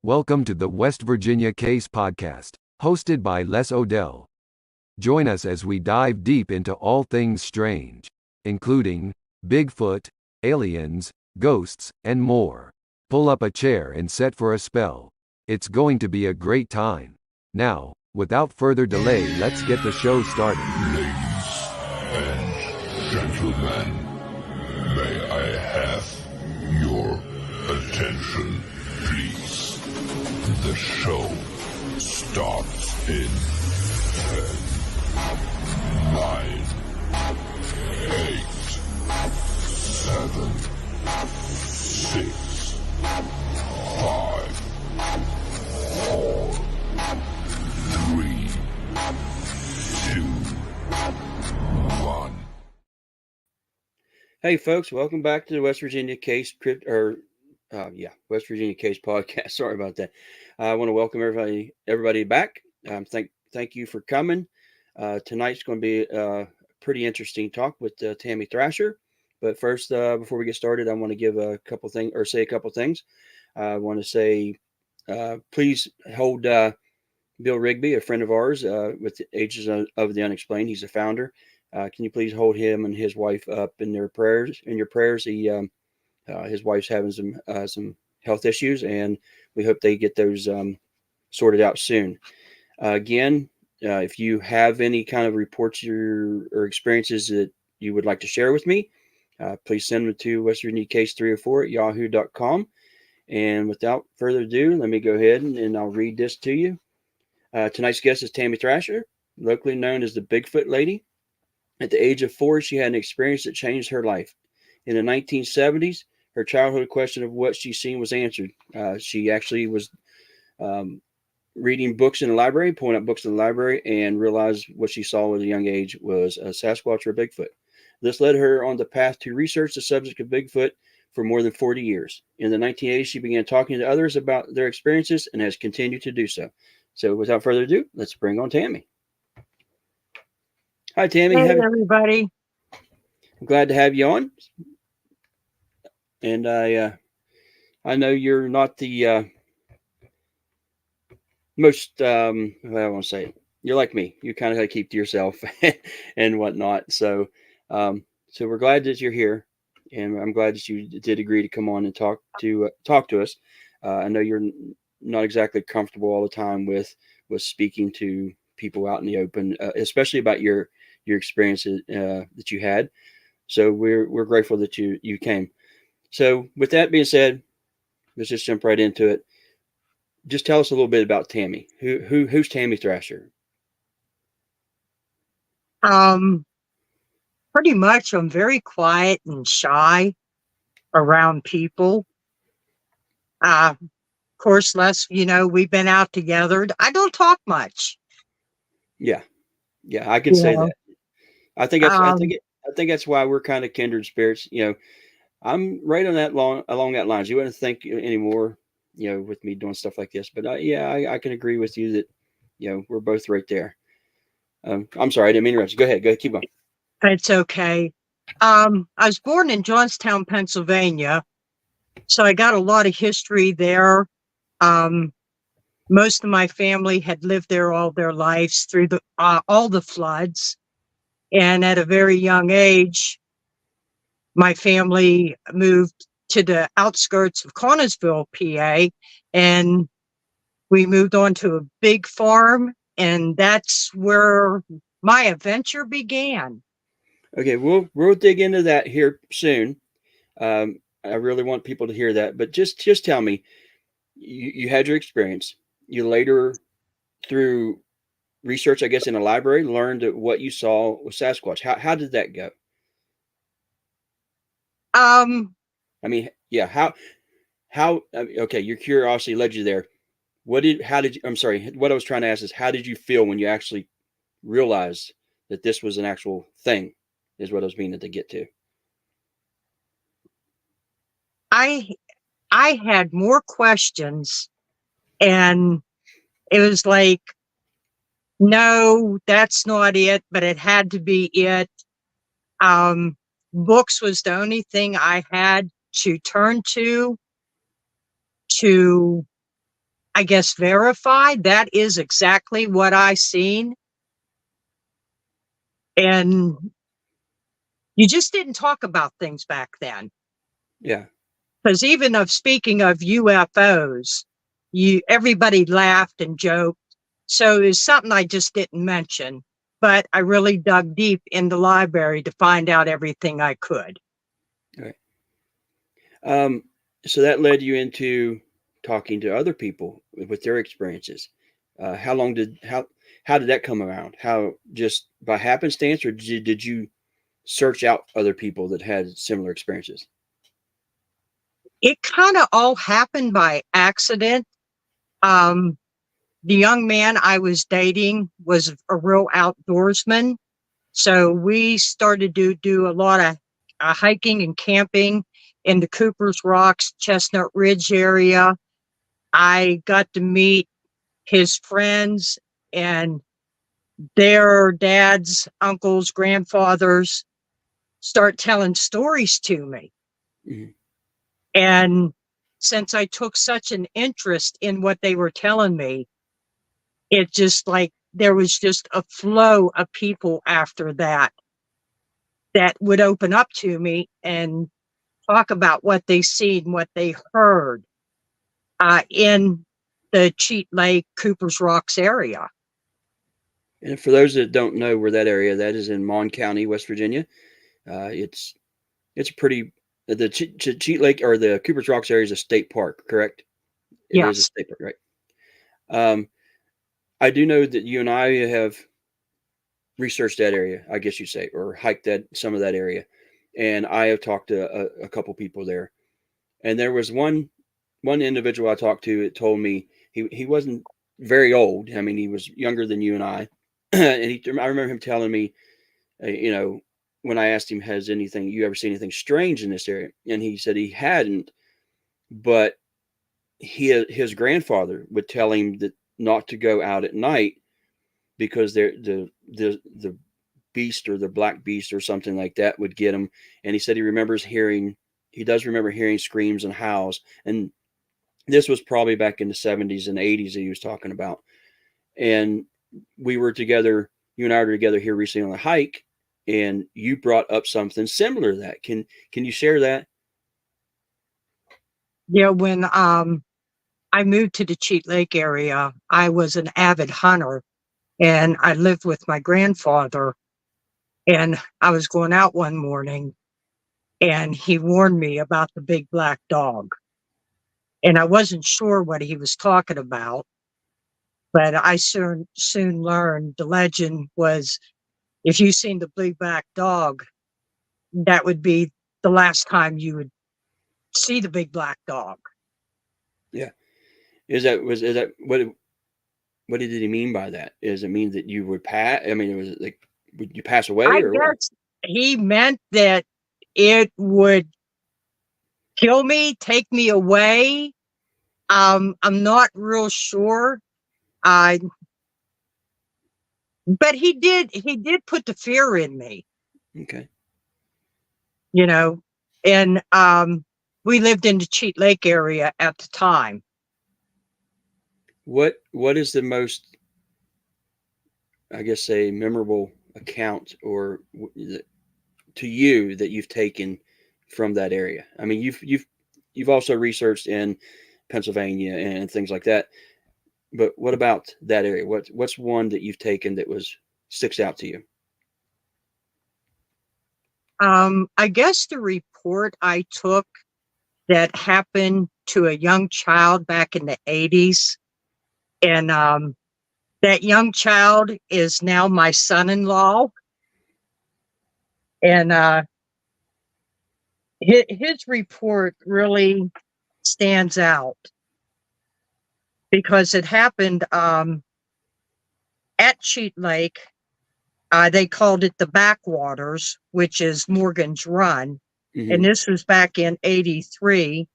Welcome to the West Virginia Case Podcast, hosted by Les Odell. Join us as we dive deep into all things strange, including Bigfoot, aliens, ghosts, and more. Pull up a chair and set for a spell. It's going to be a great time. Now, without further delay, let's get the show started. Ladies and gentlemen, may I have your attention, please? The show starts in 10, 9, 8, 7, 6, 5, 4, 3, 2, 1. Hey folks, welcome back to the West Virginia Case West Virginia Case Podcast. Sorry about that. I want to welcome everybody back. Thank you for coming. Tonight's going to be a pretty interesting talk with Tammy Thrasher. But first, before we get started, I want to give a couple things or say a couple things. I want to say, please hold Bill Rigby, a friend of ours, with the Ages of the Unexplained. He's a founder. Can you please hold him and his wife up in your prayers? His wife's having some health issues, and we hope they get those sorted out soon. Again, if you have any kind of reports or experiences that you would like to share with me, please send them to West Virginia Case 304 at yahoo.com. And without further ado, let me go ahead and I'll read this to you. Tonight's guest is Tammy Thrasher, locally known as the Bigfoot Lady. At the age of 4, she had an experience that changed her life. In the 1970s, her childhood question of what she's seen was answered. She actually was reading books in the library, pulling up books in the library, and realized what she saw at a young age was a Sasquatch or a Bigfoot. This led her on the path to research the subject of Bigfoot for more than 40 years. In the 1980s, she began talking to others about their experiences and has continued to do so. So without further ado, let's bring on Tammy. Hi, Tammy. Hey, everybody. I'm glad to have you on. And I know you're not the most, I want to say, you're like me. You kind of got to keep to yourself and whatnot. So we're glad that you're here, and I'm glad that you did agree to come on and talk to us. I know you're not exactly comfortable all the time with speaking to people out in the open, especially about your experiences that you had. So we're grateful that you came. So with that being said, let's just jump right into it. Just tell us a little bit about Tammy. Who's Tammy Thrasher? Pretty much I'm very quiet and shy around people. Of course, Les, we've been out together. I don't talk much. Yeah, I can say that. I think that's why we're kind of kindred spirits. I'm right on along that lines. You wouldn't think anymore, with me doing stuff like this, but I can agree with you that, we're both right there. I'm sorry, I didn't mean to interrupt you. Go ahead, keep going. It's okay. I was born in Johnstown, Pennsylvania, so I got a lot of history there. Most of my family had lived there all their lives through all the floods, and at a very young age, my family moved to the outskirts of Connellsville, PA, and we moved on to a big farm, and that's where my adventure began. Okay, we'll dig into that here soon. I really want people to hear that, but just tell me, you had your experience. You later, through research, I guess, in a library, learned that what you saw was Sasquatch. How did that go? I mean, yeah. How? Okay, your curiosity led you there. I'm sorry. What I was trying to ask is, how did you feel when you actually realized that this was an actual thing? Is what I was meaning to get to. I had more questions, and it was like, no, that's not it, but it had to be it. Books was the only thing I had to turn to I guess, verify that is exactly what I seen. And you just didn't talk about things back then. Yeah. Because even of speaking of UFOs, everybody laughed and joked. So it's something I just didn't mention. But I really dug deep in the library to find out everything I could. Right. So that led you into talking to other people with their experiences. How did that come around? How, just by happenstance, or did you search out other people that had similar experiences? It kind of all happened by accident. Um, the young man I was dating was a real outdoorsman. So we started to do a lot of hiking and camping in the Cooper's Rocks, Chestnut Ridge area. I got to meet his friends and their dads, uncles, grandfathers start telling stories to me. Mhm. And since I took such an interest in what they were telling me, it just like there was just a flow of people after that would open up to me and talk about what they seen, what they heard in the Cheat Lake, Cooper's Rocks area. And for those that don't know where that area, that is in Mon County, West Virginia. It's pretty. The Cheat Lake or the Cooper's Rocks area is a state park, correct? It is a Yes. state park, right? I do know that you and I have researched that area, I guess you say, or hiked some of that area, and I have talked to a couple people there. And there was one individual I talked to that told me he wasn't very old. I mean, he was younger than you and I, and I remember him telling me, when I asked him, "Has you ever seen anything strange in this area?" And he said he hadn't, but his grandfather would tell him that not to go out at night because the beast or the black beast or something like that would get him. And he said he does remember hearing screams and howls. And this was probably back in the 70s and 80s that he was talking about. And we were together, you and I were together here recently on a hike, and you brought up something similar to that. Can you share that? Yeah, when I moved to the Cheat Lake area, I was an avid hunter and I lived with my grandfather. And I was going out one morning and he warned me about the big black dog. And I wasn't sure what he was talking about, but I soon learned the legend was if you seen the big black dog, that would be the last time you would see the big black dog. Yeah. Is that what did he mean by that? Does it mean that you would pass? I mean, was it like, would you pass away I or what? guess he meant that it would kill me, take me away. I'm not real sure. I But he did put the fear in me, Okay. you know. And we lived in the Cheat Lake area at the time. What is the most, I guess, a memorable account to you that you've taken from that area? I mean, you've also researched in Pennsylvania and things like that. But what about that area? What's one that you've taken that sticks out to you? I guess the report I took that happened to a young child back in the 80s. And that young child is now my son-in-law. And his report really stands out because it happened at Cheat Lake. They called it the Backwaters, which is Morgan's Run. And Mm-hmm. this was back in 83.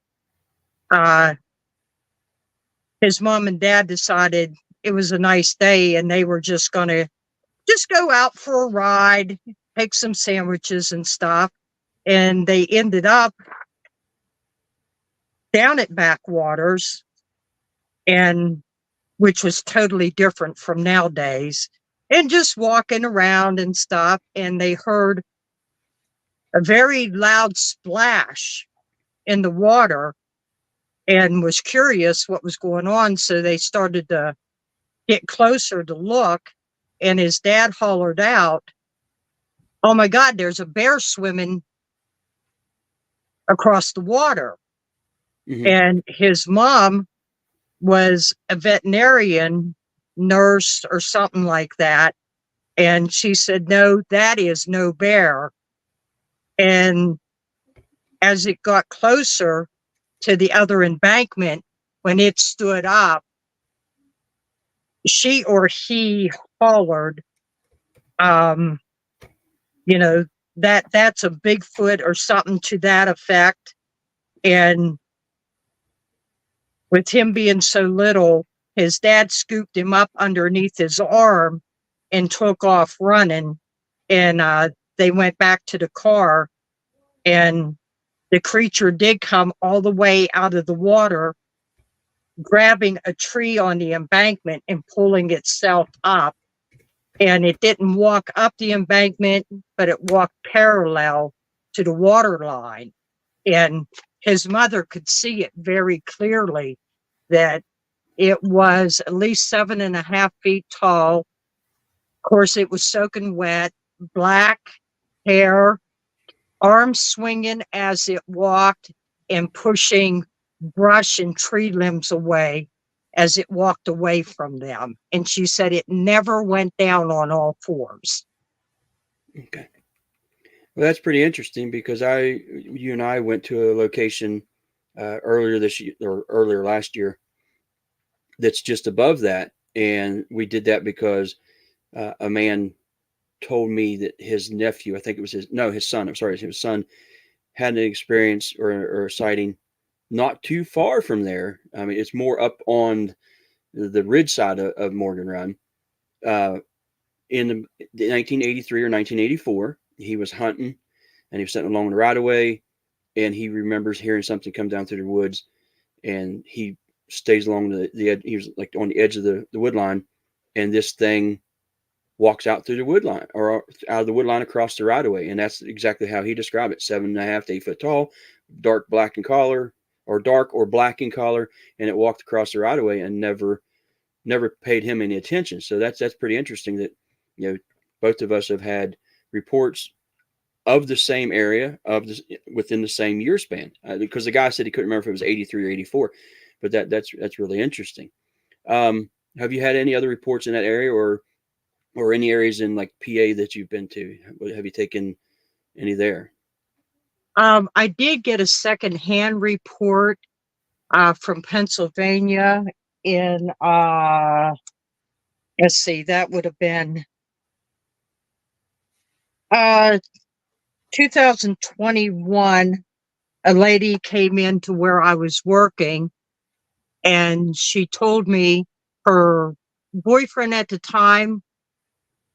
Uh, his mom and dad decided it was a nice day and they were just going to just go out for a ride, take some sandwiches and stuff. And they ended up down at Backwaters. and which was totally different from nowadays, and just walking around and stuff. And they heard a very loud splash in the water and was curious what was going on. So they started to get closer to look. And his dad hollered out, "Oh my God, there's a bear swimming across the water." Hmm. And his mom was a veterinarian nurse or something like that. And she said, "No, that is no bear." And as it got closer to the other embankment, when it stood up, she or he hollered, um, you know, that's a Bigfoot or something to that effect. And with him being so little, his dad scooped him up underneath his arm and took off running. And they went back to the car, and the creature did come all the way out of the water, grabbing a tree on the embankment and pulling itself up. And it didn't walk up the embankment, but it walked parallel to the water line. And his mother could see it very clearly, that it was at least 7.5 feet tall. Of course, it was soaking wet, black hair, arms swinging as it walked and pushing brush and tree limbs away as it walked away from them. And she said it never went down on all fours. Okay. Well, that's pretty interesting because you and I went to a location earlier this year or earlier last year that's just above that, and we did that because a man told me that his nephew, I think it was his son. I'm sorry, his son had an experience or a sighting not too far from there. I mean, it's more up on the ridge side of Morgan Run. In the 1983 or 1984, he was hunting and he was sitting along the right of way, and he remembers hearing something come down through the woods, and he stays along the edge. He was like on the edge of the wood line, and this thing walks out through the wood line or out of the wood line across the right of way. And that's exactly how he described it: 7.5 to 8 foot tall, dark black in color, or dark or black in color. And it walked across the right of way and never paid him any attention. So that's pretty interesting that, both of us have had reports of the same area within the same year span, because the guy said he couldn't remember if it was 83 or 84, but that's really interesting. Have you had any other reports in that area or any areas in like PA that you've been to? Have you taken any there? I did get a secondhand report from Pennsylvania in, let's see, that would have been 2021. A lady came into where I was working, and she told me her boyfriend at the time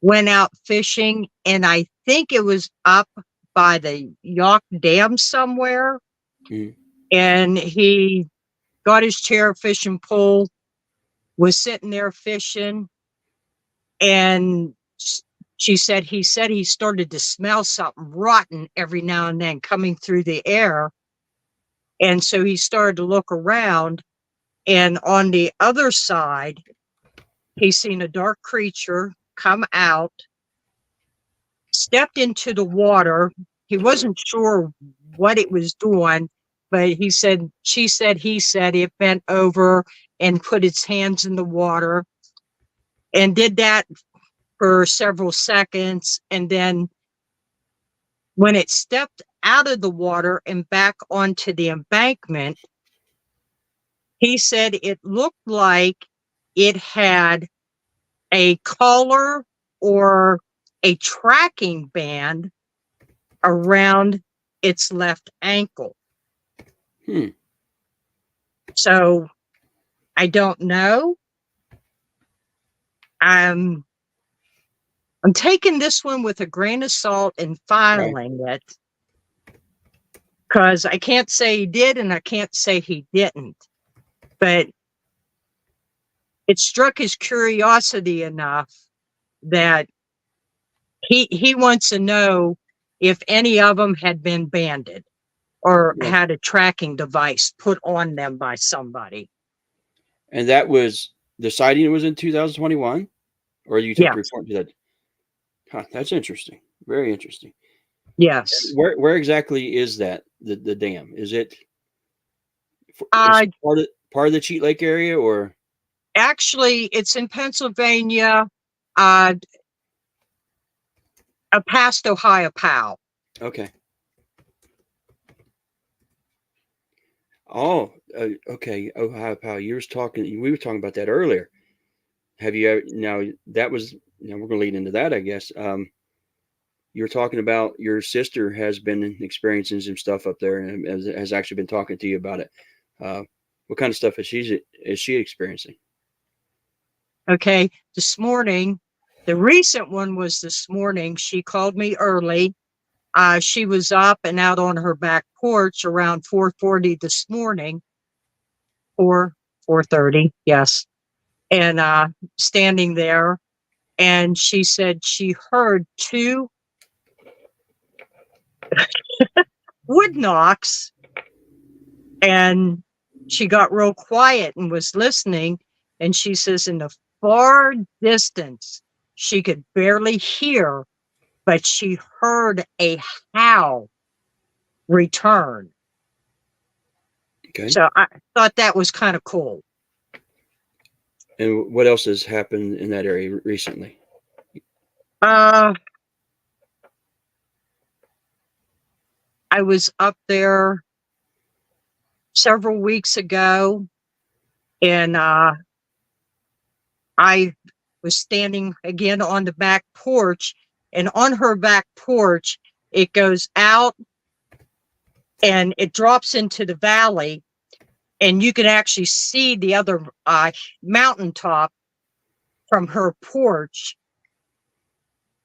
went out fishing, and I think it was up by the Yawk Dam somewhere. Mhm. And he got his chair, fishing pole, was sitting there fishing, and he said he started to smell something rotten every now and then coming through the air. And so he started to look around, and on the other side, he seen a dark creature come out, stepped into the water. He wasn't sure what it was doing, but he said it bent over and put its hands in the water and did that for several seconds. And then when it stepped out of the water and back onto the embankment, he said it looked like it had a collar or a tracking band around its left ankle. Hmm. So I don't know. I'm taking this one with a grain of salt and filing it, because I can't say he did and I can't say he didn't. But it struck his curiosity enough that he wants to know if any of them had been banded or Yeah. had a tracking device put on them by somebody. And that was the sighting was in 2021, or you took the Yes. report to that? Huh, that's interesting. Very interesting. Yes. Where exactly is that the dam? Is it is Uh, part of the Cheat Lake area, or Actually, it's in Pennsylvania, past Ohio Powell. okay? Oh, okay. Ohio Power. You was talking. We were talking about that earlier. Have you now? That was. Now we're going to lead into that, I guess. You were talking about your sister has been experiencing some stuff up there and has actually been talking to you about it. What kind of stuff is she experiencing? Okay. This morning, the recent one was this morning. She called me early. She was up and out on her back porch around 4:40 this morning, or 4:30, yes. And standing there, and she said she heard two wood knocks, and she got real quiet and was listening. And she says in the far distance, she could barely hear, but she heard a howl return. Okay. So I thought that was kind of cool. And what else has happened in that area recently? I was up there several weeks ago, and I was standing again on the back porch, and on her back porch, it goes out and it drops into the valley, and you can actually see the other mountaintop from her porch.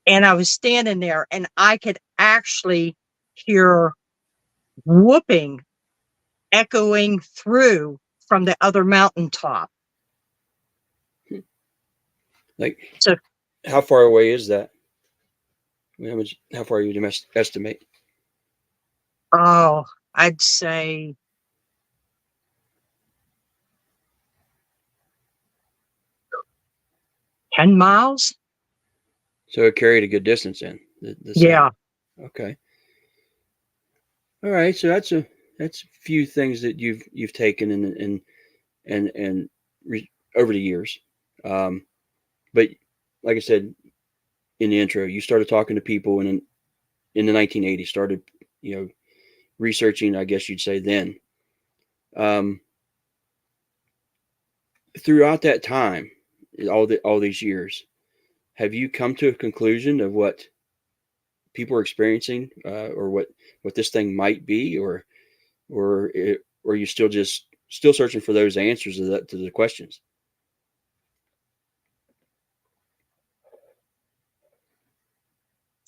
And I was standing there, and I could actually hear whooping echoing through from the other mountaintop. Like, So, how far away is that? How far you estimate? oh, I'd say 10 miles. So it carried a good distance in the Yeah. sound. Okay. All right. So that's a few things that you've taken over the years. But like I said in the intro, you started talking to people in the 1980s. Started researching, I guess you'd say then. Throughout that time, all these years, have you come to a conclusion of what people are experiencing, or what this thing might be, or are you still searching for those answers to the questions?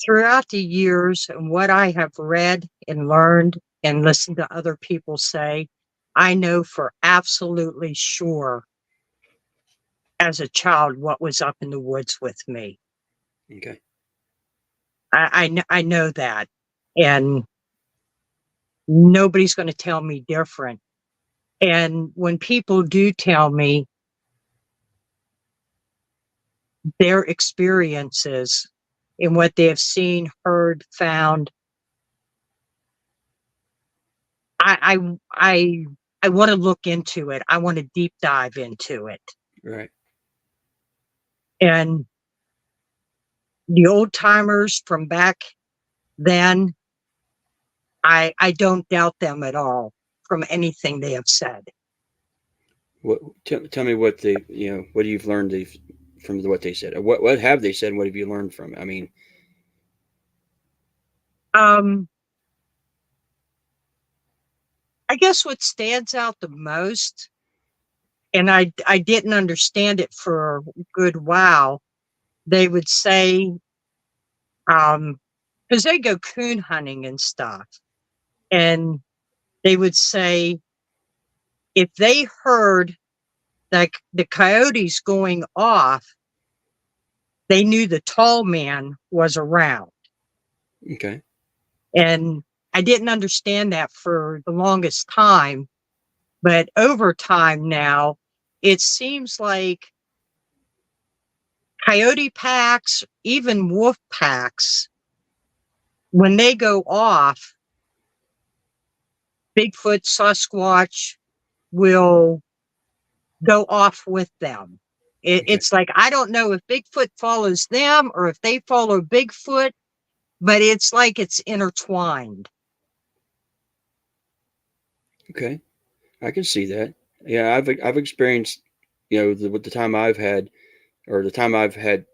Throughout the years and what I have read and learned and listened to other people say, I know for absolutely sure as a child what was up in the woods with me. Okay. I know that. And nobody's going to tell me different. And when people do tell me their experiences and what they have seen, heard, found, I want to look into it. I want to deep dive into it. Right. And the old timers from back then, I don't doubt them at all from anything they have said. Tell me what what you've learned from what they said. What have they said? And what have you learned from it? I mean, I guess what stands out the most, and I didn't understand it for a good while, they would say, because they go coon hunting and stuff, and they would say if they heard like the coyotes going off, they knew the tall man was around. Okay. And I didn't understand that for the longest time. But over time now, it seems like coyote packs, even wolf packs, when they go off, Bigfoot, Sasquatch will go off with them. Okay. It's like, I don't know if Bigfoot follows them or if they follow Bigfoot, but it's like it's intertwined. Okay. I can see that. Yeah, I've experienced, with the time I've had, or the time I've had,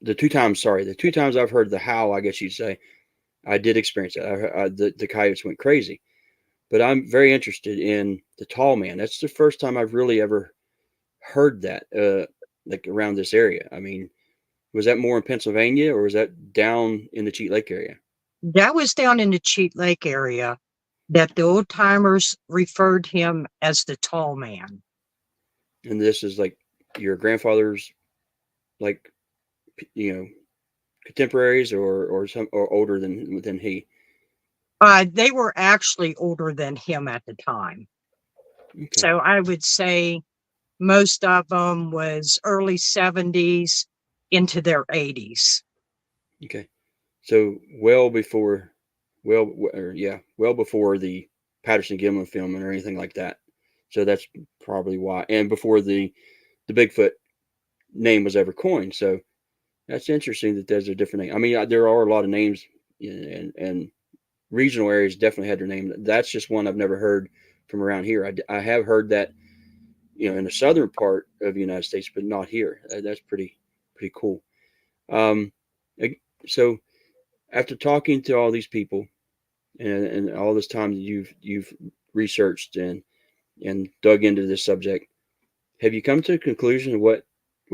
the two times, sorry, the two times I've heard the howl, I guess you'd say, I did experience that. The coyotes went crazy. But I'm very interested in the tall man. That's the first time I've really ever heard that, like around this area. I mean, was that more in Pennsylvania or was that down in the Cheat Lake area? That was down in the Cheat Lake area that the old timers referred him as the tall man. And this is like your grandfather's, like, contemporaries or older than he. They were actually older than him at the time. Okay. So I would say most of them was early 70s into their 80s. Okay. So well before the Patterson Gimlin filming or anything like that. So that's probably why. And before the Bigfoot name was ever coined. So that's interesting that there's a different name. I mean, there are a lot of names, and regional areas definitely had their name. That's just one I've never heard from around here. I have heard that, in the southern part of the United States, but not here. That's pretty cool. So after talking to all these people and all this time that you've researched and dug into this subject, have you come to a conclusion of what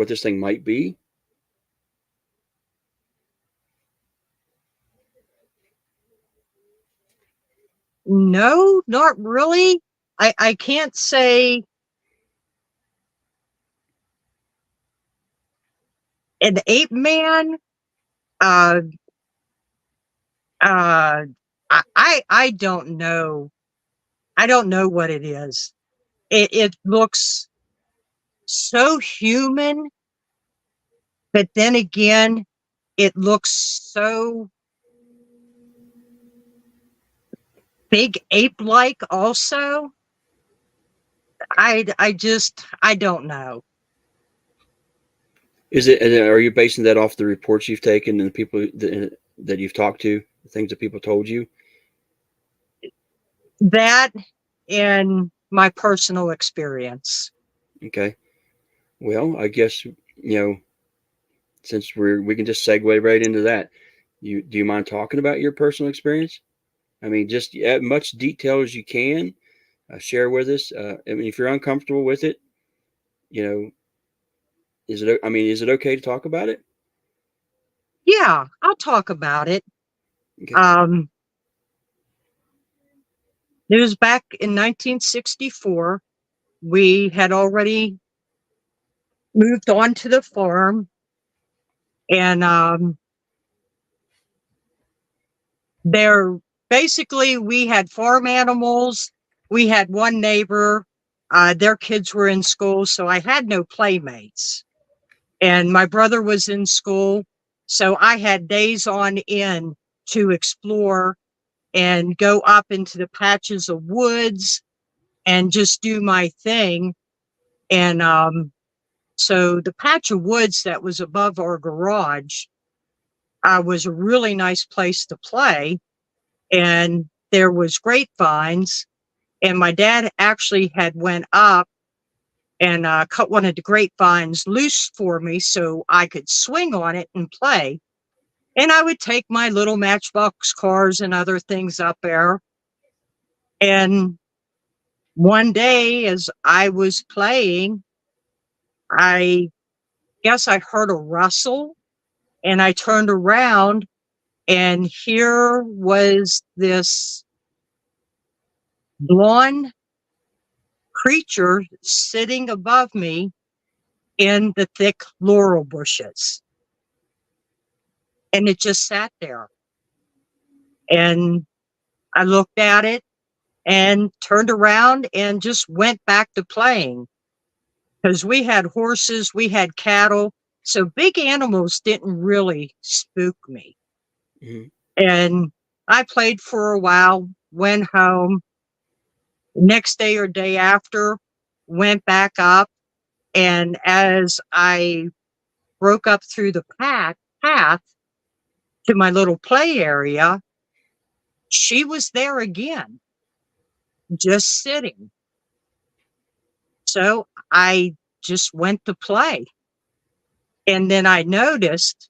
this thing might be? No, not really. I can't say an ape man. Uh, I don't know. I don't know what it is. It looks so human, but then again, it looks so big ape-like also. I don't know. Is it? Are you basing that off the reports you've taken and the people that you've talked to, the things that people told you? That and my personal experience. Okay. Well, I guess since we can just segue right into that. Do you mind talking about your personal experience? I mean, just as much detail as you can share with us. I mean, if you're uncomfortable with it, is it? I mean, is it okay to talk about it? Yeah, I'll talk about it. Okay. It was back in 1964. We had already moved on to the farm, and there basically we had farm animals. We had one neighbor. Their kids were in school, so I had no playmates. And my brother was in school, so I had days on end to explore and go up into the patches of woods and just do my thing. And so the patch of woods that was above our garage was a really nice place to play. And there was grapevines. And my dad actually had went up and cut one of the grapevines loose for me so I could swing on it and play. And I would take my little Matchbox cars and other things up there. And one day as I was playing, I guess I heard a rustle and I turned around and here was this blonde creature sitting above me in the thick laurel bushes. And it just sat there. And I looked at it and turned around and just went back to playing. Because we had horses, we had cattle. So big animals didn't really spook me. Mhm. And I played for a while, went home. Next day or day after, went back up. And as I broke up through the path to my little play area, she was there again, just sitting. So I just went to play. And then I noticed,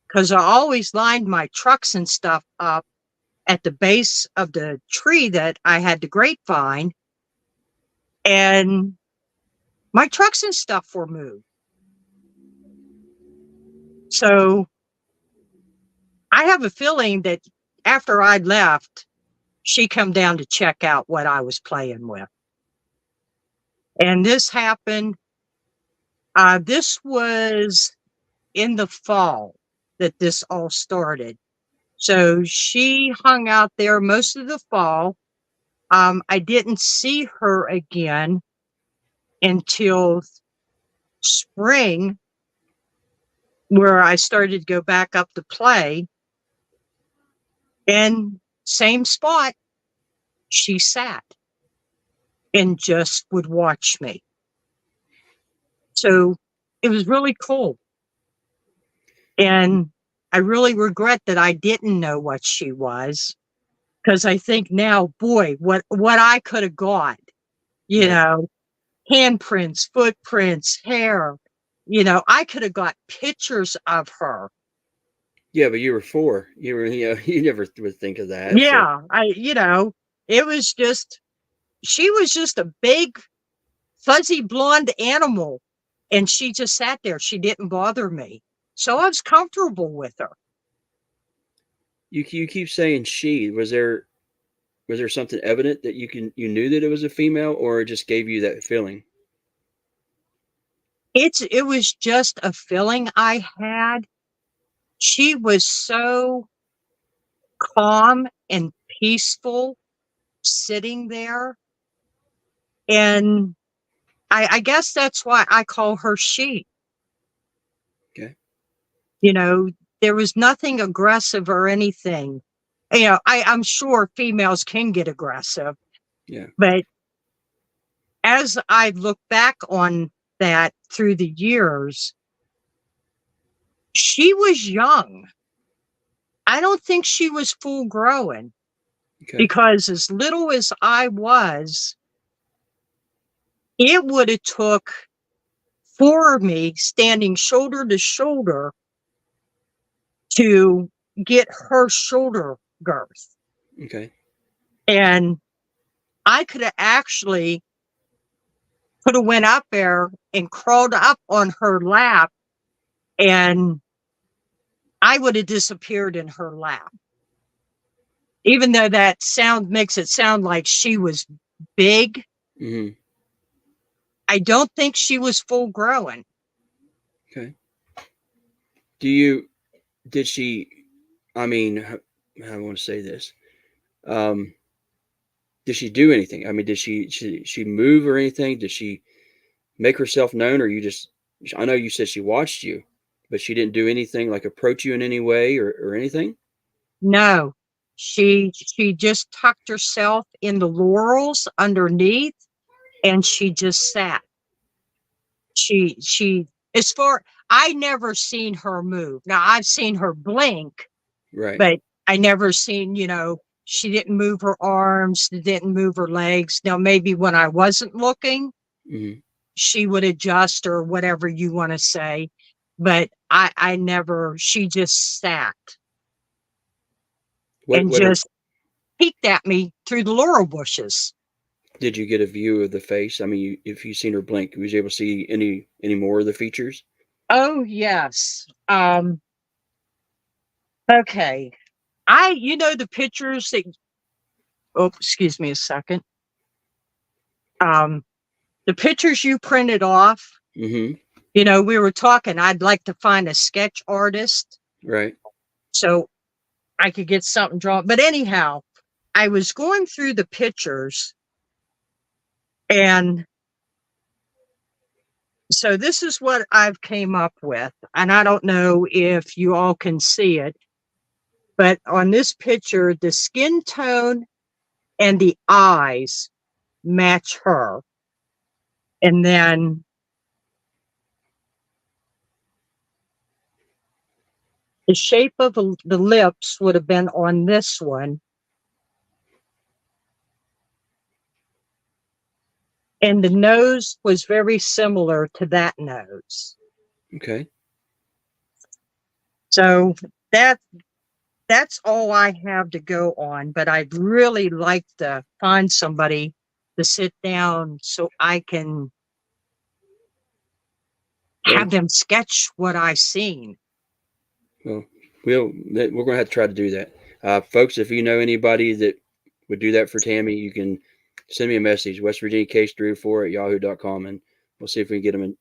because I always lined my trucks and stuff up at the base of the tree that I had the grapevine, and my trucks and stuff were moved. So I have a feeling that after I'd left, she come down to check out what I was playing with. And this happened, this was in the fall that this all started. So she hung out there most of the fall. I didn't see her again until spring, where I started to go back up to play. And same spot, she sat and just would watch me. So it was really cool. And I really regret that I didn't know what she was, because I think now, boy, what I could have got, you Right. know, handprints, footprints, hair, I could have got pictures of her. Yeah, but you were 4. You were, you never would think of that. So Yeah, it was just, she was just a big, fuzzy blonde animal, and she just sat there. She didn't bother me. So I was comfortable with her. you keep saying she. Was there something evident that you knew that it was a female, or it just gave you that feeling? It was just a feeling I had. She was so calm and peaceful sitting there. And I guess that's why I call her she. Okay. You know, there was nothing aggressive or anything. I'm sure females can get aggressive, Yeah. but as I look back on that through the years, she was young. I don't think she was full grown, Okay. because as little as I was, it would have took 4 of me standing shoulder to shoulder to get her shoulder girth. Okay. And I could have actually could have went up there and crawled up on her lap, and I would have disappeared in her lap. Even though that sound makes it sound like she was big, Hmm. I don't think she was full grown. Okay. Did she, I mean, how I want to say this. Um, did she do anything? I mean, did she move or anything? Did she make herself known, or you just, I know you said she watched you, but she didn't do anything like approach you in any way or anything? No, she just tucked herself in the laurels underneath, and she just sat. She as far I never seen her move. Now I've seen her blink, Right. but I never seen, she didn't move her arms, she didn't move her legs. Now maybe when I wasn't looking, Hmm. she would adjust or whatever you want to say. But I never, she just sat What and what are, just peeked at me through the laurel bushes. did you get a view of the face? I mean, if you seen her blink, was you able to see any more of the features? Oh yes. Okay. The pictures that, oh, excuse me a second. the pictures you printed off, Mm-hmm. you know, we were talking, I'd like to find a sketch artist Right. so I could get something drawn. But anyhow, I was going through the pictures, and so this is what I've came up with. And I don't know if you all can see it, but on this picture, the skin tone and the eyes match her. And then the shape of the lips would have been on this one. And the nose was very similar to that nose. Okay. So that's all I have to go on. But I'd really like to find somebody to sit down so I can have them sketch what I seen. Well, we're going to have to try to do that. Folks, if you know anybody that would do that for Tammy, you can send me a message, West Virginia Case 304 at yahoo.com, and we'll see if we can get them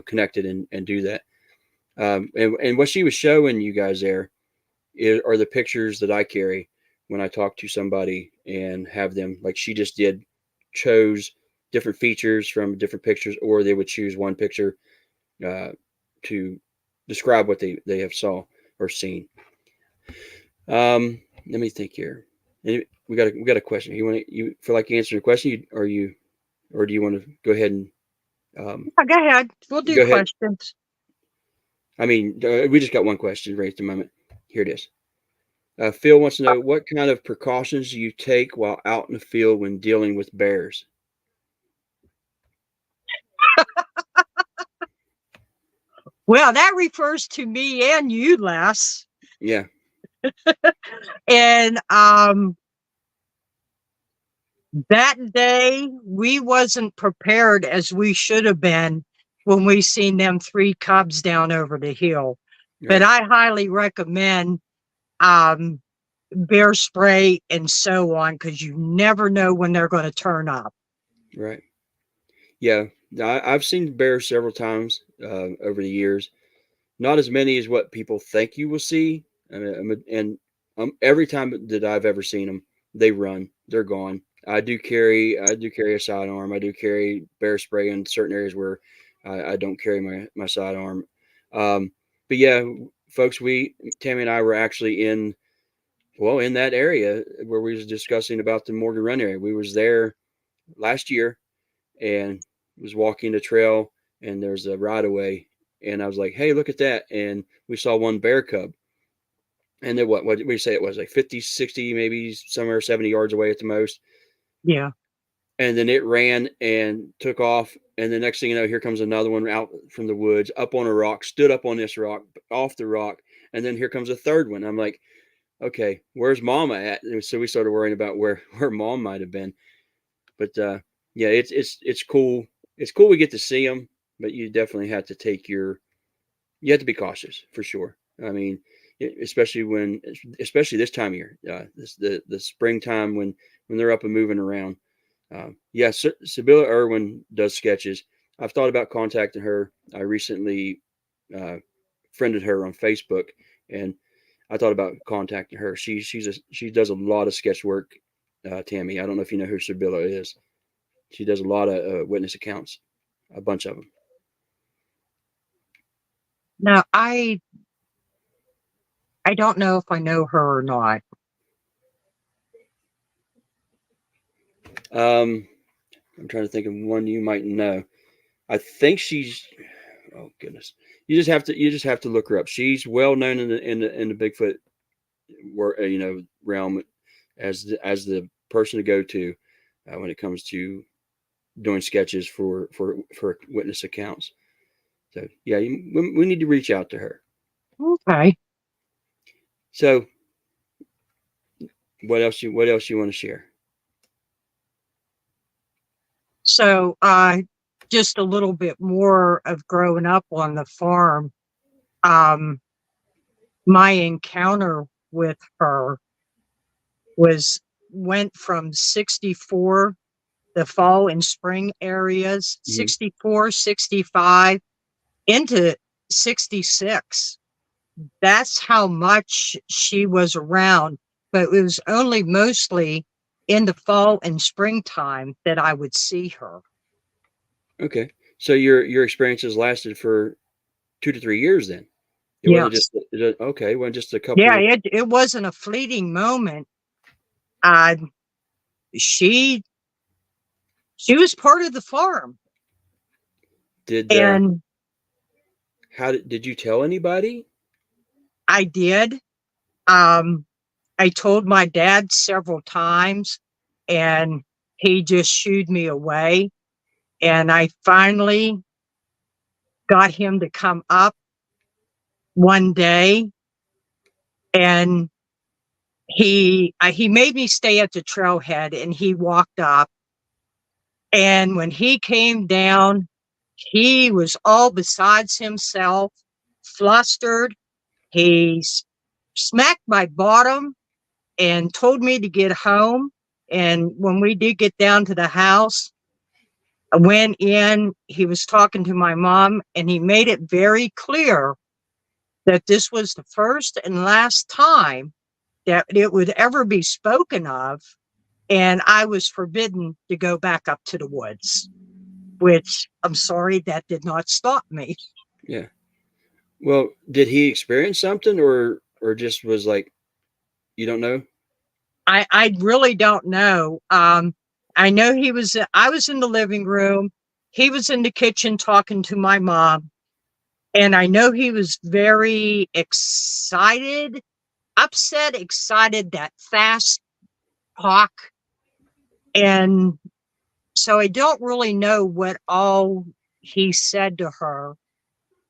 connected and do that. And what she was showing you guys there are the pictures that I carry when I talk to somebody and have them, like she just did, chose different features from different pictures, or they would choose one picture to describe what they have saw or seen. Let me think here. We got a question. You feel like answering a question, or do you want to go ahead and Go ahead. We'll do questions. I mean, we just got one question right at the moment. Here it is. Phil wants to know, what kind of precautions do you take while out in the field when dealing with bears? Well, that refers to me and you, Les. Yeah. And that day we wasn't prepared as we should have been when we seen them 3 cubs down over the hill. Right. But I highly recommend bear spray and so on, because you never know when they're going to turn up. Right. Yeah. I've seen bears several times over the years. Not as many as what people think you will see. And every time that I've ever seen them, they run. They're gone. I do carry a sidearm. I do carry bear spray in certain areas where I don't carry my sidearm. But yeah, folks, Tammy and I were actually in that area where we was discussing about the Morgan Run area. We was there last year and was walking the trail, and there's a right of way, and I was like, hey, look at that. And we saw one bear cub. And then what did we say it was, like 50, 60, maybe somewhere 70 yards away at the most. Yeah. And then it ran and took off. And the next thing you know, here comes another one out from the woods, up on a rock, stood up on this rock, off the rock. And then here comes a third one. I'm like, okay, where's Mama at? And so we started worrying about where Mom might have been. But yeah, it's cool. It's cool we get to see them, but you definitely have to you have to be cautious for sure. I mean, especially this time of year, the springtime when they're up and moving around. Yeah, Sibylla Irwin does sketches. I've thought about contacting her. I recently friended her on Facebook, and I thought about contacting her. She does a lot of sketch work. Tammy, I don't know if you know who Sibylla is. She does a lot of witness accounts, a bunch of them. Now, I don't know if I know her or not. I'm trying to think of one you might know. I think she's. Oh goodness! You just have to look her up. She's well known in the Bigfoot realm as the person to go to when it comes to doing sketches for witness accounts. So yeah, we need to reach out to her. Okay. So what else you want to share? So just a little bit more of growing up on the farm. My encounter with her went from 64 the fall and spring areas, Mhm. 64, 65, into 66. That's how much she was around, but it was only mostly in the fall and springtime that I would see her. Okay. So your experiences lasted for 2 to 3 years then? It wasn't Yes. just okay, it wasn't just a Yeah, couple. it wasn't a fleeting moment. Uh, she she was part of the farm, Did, and how did you tell anybody? I did. Um, I told my dad several times, and he just shooed me away. And I finally got him to come up one day, and he made me stay at the trailhead, and he walked up. And when he came down, he was all besides himself, flustered. He smacked my bottom and told me to get home. And when we did get down to the house, I went in, he was talking to my mom, and he made it very clear that this was the first and last time that it would ever be spoken of. And I was forbidden to go back up to the woods, which I'm sorry, that did not stop me. Yeah. Well, did he experience something or just was like, you don't know? I really don't know. I know I was in the living room. He was in the kitchen talking to my mom. And I know he was very excited, upset, excited, that fast talk. And so I don't really know what all he said to her,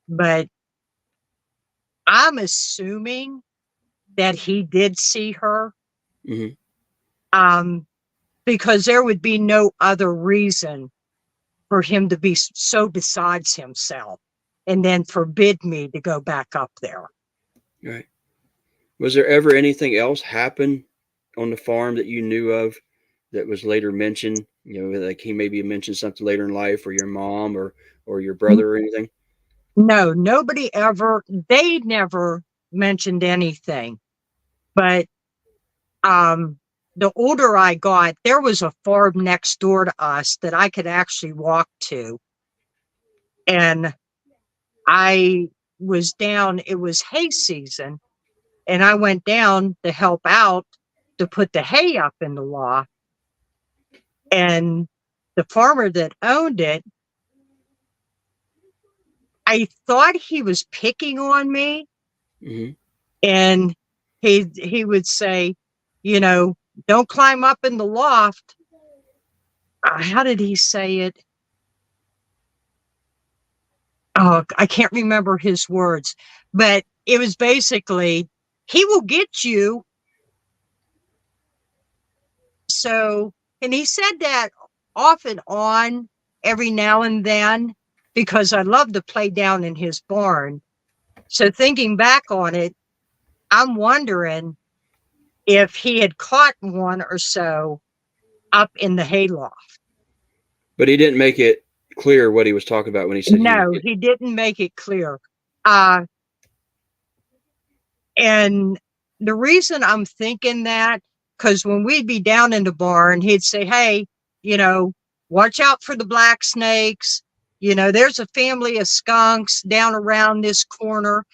but I'm assuming that he did see her, Mhm. um, because there would be no other reason for him to be so besides himself and then forbid me to go back up there. Right. Was there ever anything else happen on the farm that you knew of that was later mentioned? You know, like he maybe mentioned something later in life, or your mom, or your brother, or anything. No, nobody ever, they never mentioned anything. But the older I got, there was a farm next door to us that I could actually walk to. And I was down, it was hay season, and I went down to help out to put the hay up in the loft. And the farmer that owned it, I thought he was picking on me, Hmm. and he would say, you know, don't climb up in the loft. How did he say it? Oh, I can't remember his words, but it was basically, he will get you. So, and he said that off and on every now and then because I love to play down in his barn. So thinking back on it, I'm wondering if he had caught one or so up in the hayloft. But he didn't make it clear what he was talking about when he said he would No, get. he didn't make it clear. Uh, and the reason I'm thinking that, because when we'd be down in the barn, he'd say, hey, you know, watch out for the black snakes. You know, there's a family of skunks down around this corner.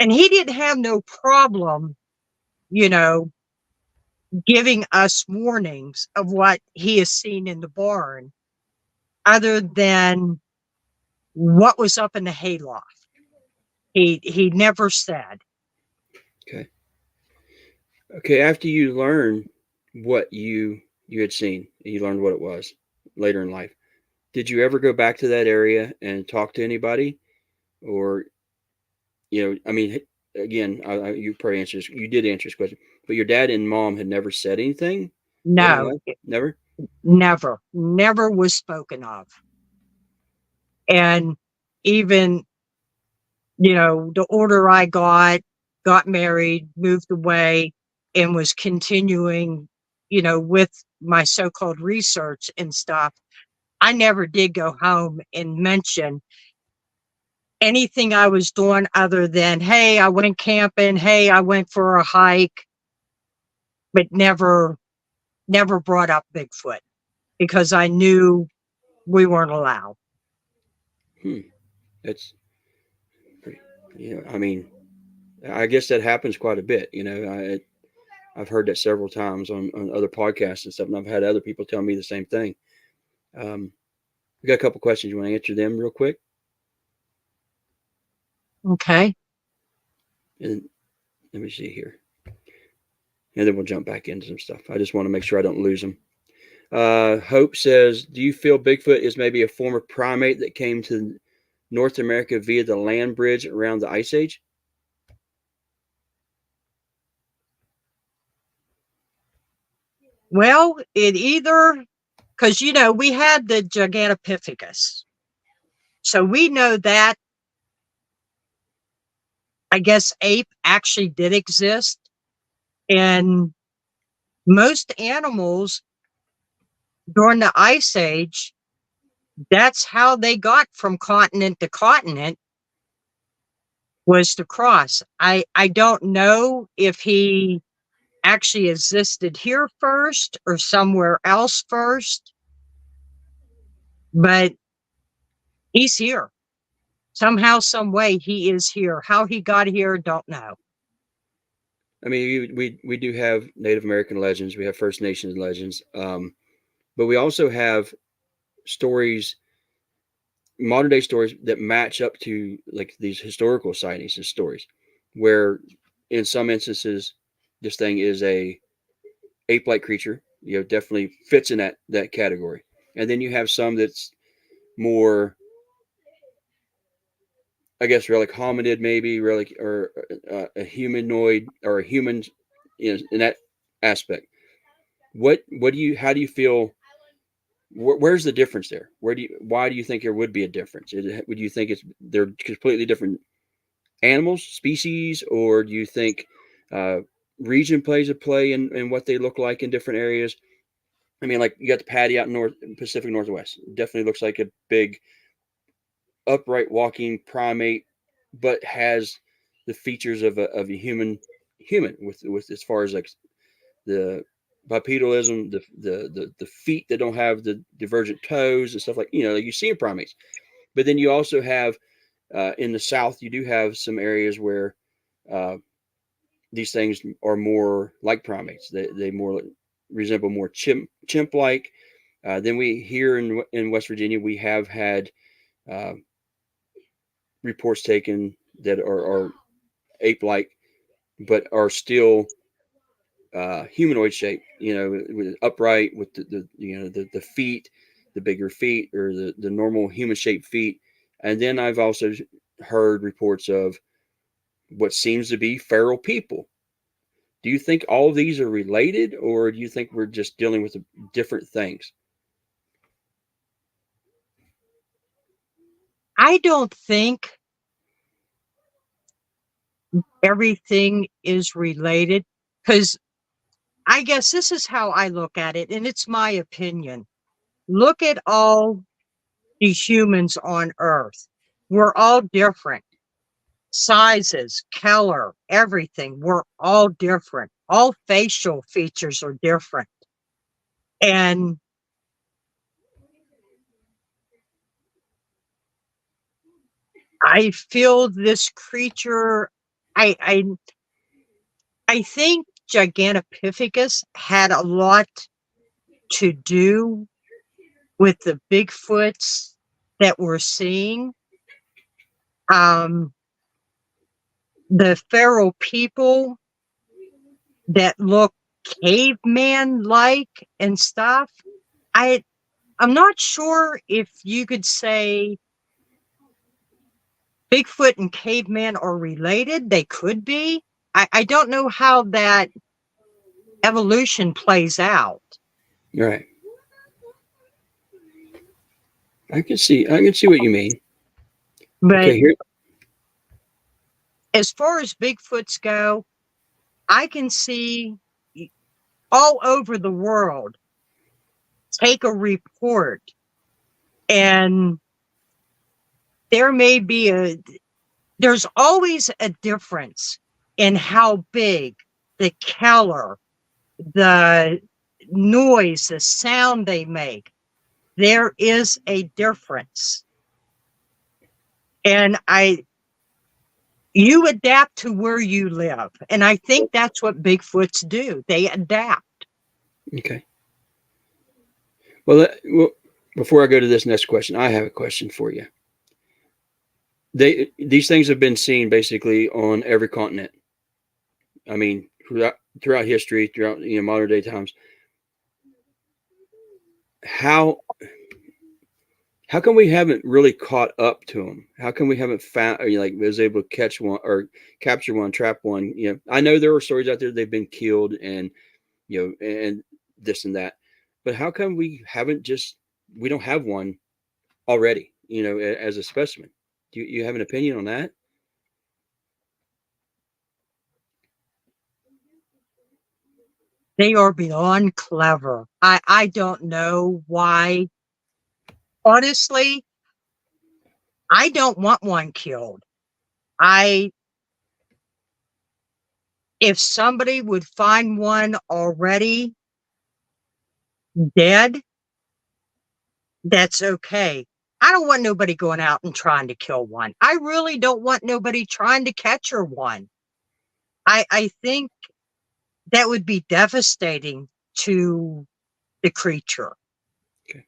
And he didn't have no problem, you know, giving us warnings of what he has seen in the barn, other than what was up in the hayloft. He never said. Okay. Okay. After you learned what you had seen, and you learned what it was later in life, did you ever go back to that area and talk to anybody, or I mean, again, you probably answered. You did answer this question, but your dad and mom had never said anything later in No, life. Never. never was spoken of. And even, you know, the older I got married, moved away, and was continuing, you know, with my so-called research and stuff, I never did go home and mention anything I was doing other than, hey, I went camping, hey, I went for a hike, but never brought up Bigfoot because I knew we weren't allowed. That's pretty, I mean, I guess that happens quite a bit. I've heard that several times on other podcasts and stuff, and I've had other people tell me the same thing. We got a couple questions. You want to answer them real quick? Okay. And let me see here. And then we'll jump back into some stuff. I just want to make sure I don't lose them. Hope says, do you feel Bigfoot is maybe a form of primate that came to North America via the land bridge around the Ice Age? Well, it either, because, we had the Gigantopithecus. So we know that, I guess, ape actually did exist. And most animals during the Ice Age, that's how they got from continent to continent, was to cross. I don't know if he actually existed here first or somewhere else first, but he's here. Somehow, some way, he is here. How he got here, don't know. I mean, we do have Native American legends. We have First Nations legends. But we also have stories, modern day stories that match up to like these historical sightings and stories, where in some instances this thing is a ape-like creature. Definitely fits in that category. And then you have some that's more, I guess, relic hominid, maybe relic, or a humanoid or a human, in that aspect. How do you feel? Where's the difference there? Why do you think there would be a difference? Would you think they're completely different animals, species, or do you think region plays a play in what they look like in different areas? I mean, like you got the Patty out in Pacific Northwest. Definitely looks like a big upright walking primate, but has the features of a human with as far as like the bipedalism, the feet that don't have the divergent toes and stuff like like you see in primates. But then you also have in the South, you do have some areas where these things are more like primates. They more resemble more chimp like. Then we here in West Virginia, we have had reports taken that are ape like, but are still humanoid shape, with upright with the feet, the bigger feet, or the normal human shaped feet. And then I've also heard reports of what seems to be feral people. Do you think all of these are related, or do you think we're just dealing with different things? I don't think everything is related, because I guess this is how I look at it, and it's my opinion. Look at all the humans on Earth. We're all different. Sizes, color, everything. We're all different. All facial features are different. And I feel this creature, I think Gigantopithecus had a lot to do with the Bigfoots that we're seeing. The feral people that look caveman-like and stuff. I'm not sure if you could say Bigfoot and caveman are related. They could be. I don't know how that evolution plays out. Right. I can see what you mean. But okay, here. As far as Bigfoots go, I can see all over the world take a report, and there's always a difference in how big, the color, the noise, the sound they make. There is a difference. And you adapt to where you live. And I think that's what Bigfoots do. They adapt. Okay. Well, before I go to this next question, I have a question for you. These things have been seen basically on every continent. I mean, throughout history, throughout modern day times. How come we haven't really caught up to them? How come we haven't found, or, like, was able to catch one or capture one, trap one? I know there are stories out there they've been killed, and and this and that, but how come we don't have one already? As a specimen. Do you have an opinion on that? They are beyond clever. I don't know why. Honestly, I don't want one killed. If somebody would find one already dead, that's okay. I don't want nobody going out and trying to kill one. I really don't want nobody trying to capture one. I think that would be devastating to the creature. Okay.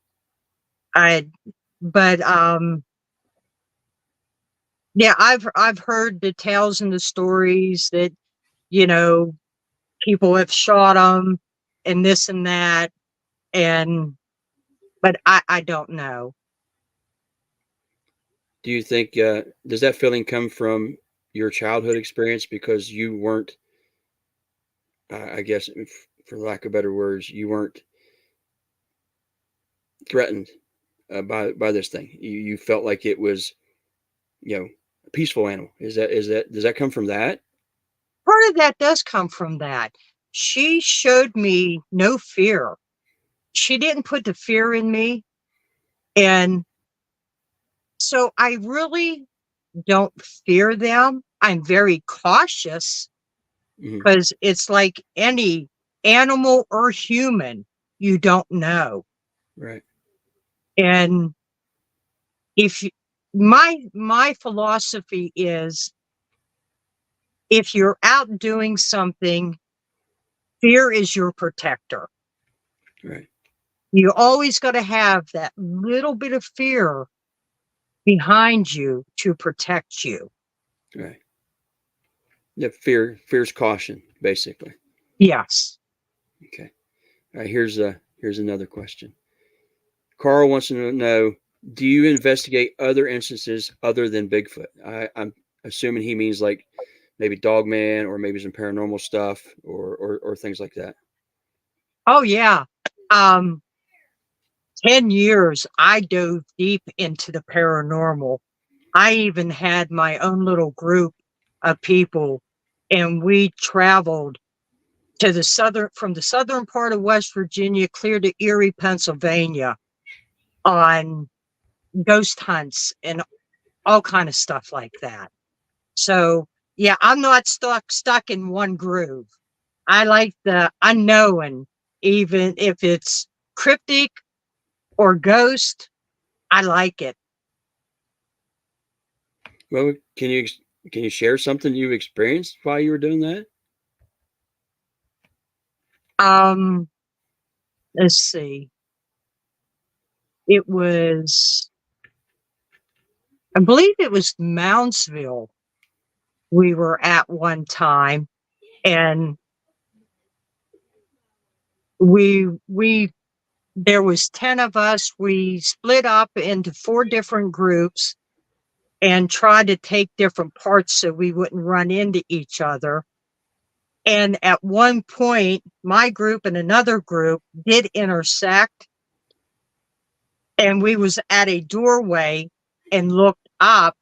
Yeah, I've heard the tales and the stories that, people have shot them and this and that, but I don't know. Do you think does that feeling come from your childhood experience, because you weren't, I guess, for lack of better words, you weren't threatened by this thing? You felt like it was, a peaceful animal. Is that does that come from that? Part of that does come from that. She showed me no fear. She didn't put the fear in me. And so I really don't fear them. I'm very cautious, because it's like any animal or human, you don't know. Right. And my philosophy is, if you're out doing something, fear is your protector. Right. You always got to have that little bit of fear behind you to protect you. Right. Yeah, fear's caution, basically. Yes. Okay. All right, here's another question. Carl wants to know, do you investigate other instances other than Bigfoot? I'm assuming he means like maybe Dogman, or maybe some paranormal stuff, or things like that. Oh yeah. 10 years I dove deep into the paranormal. I even had my own little group of people, and we traveled to from the southern part of West Virginia clear to Erie, Pennsylvania, on ghost hunts and all kind of stuff like that. So yeah, I'm not stuck in one groove. I like the unknown, even if it's cryptic or ghost. I like it. Well, can you share something you experienced while you were doing that? Let's see. It was, I believe it was Moundsville we were at one time, and there was 10 of us. We split up into 4 different groups and tried to take different parts so we wouldn't run into each other. And at one point, my group and another group did intersect, and we was at a doorway and looked up,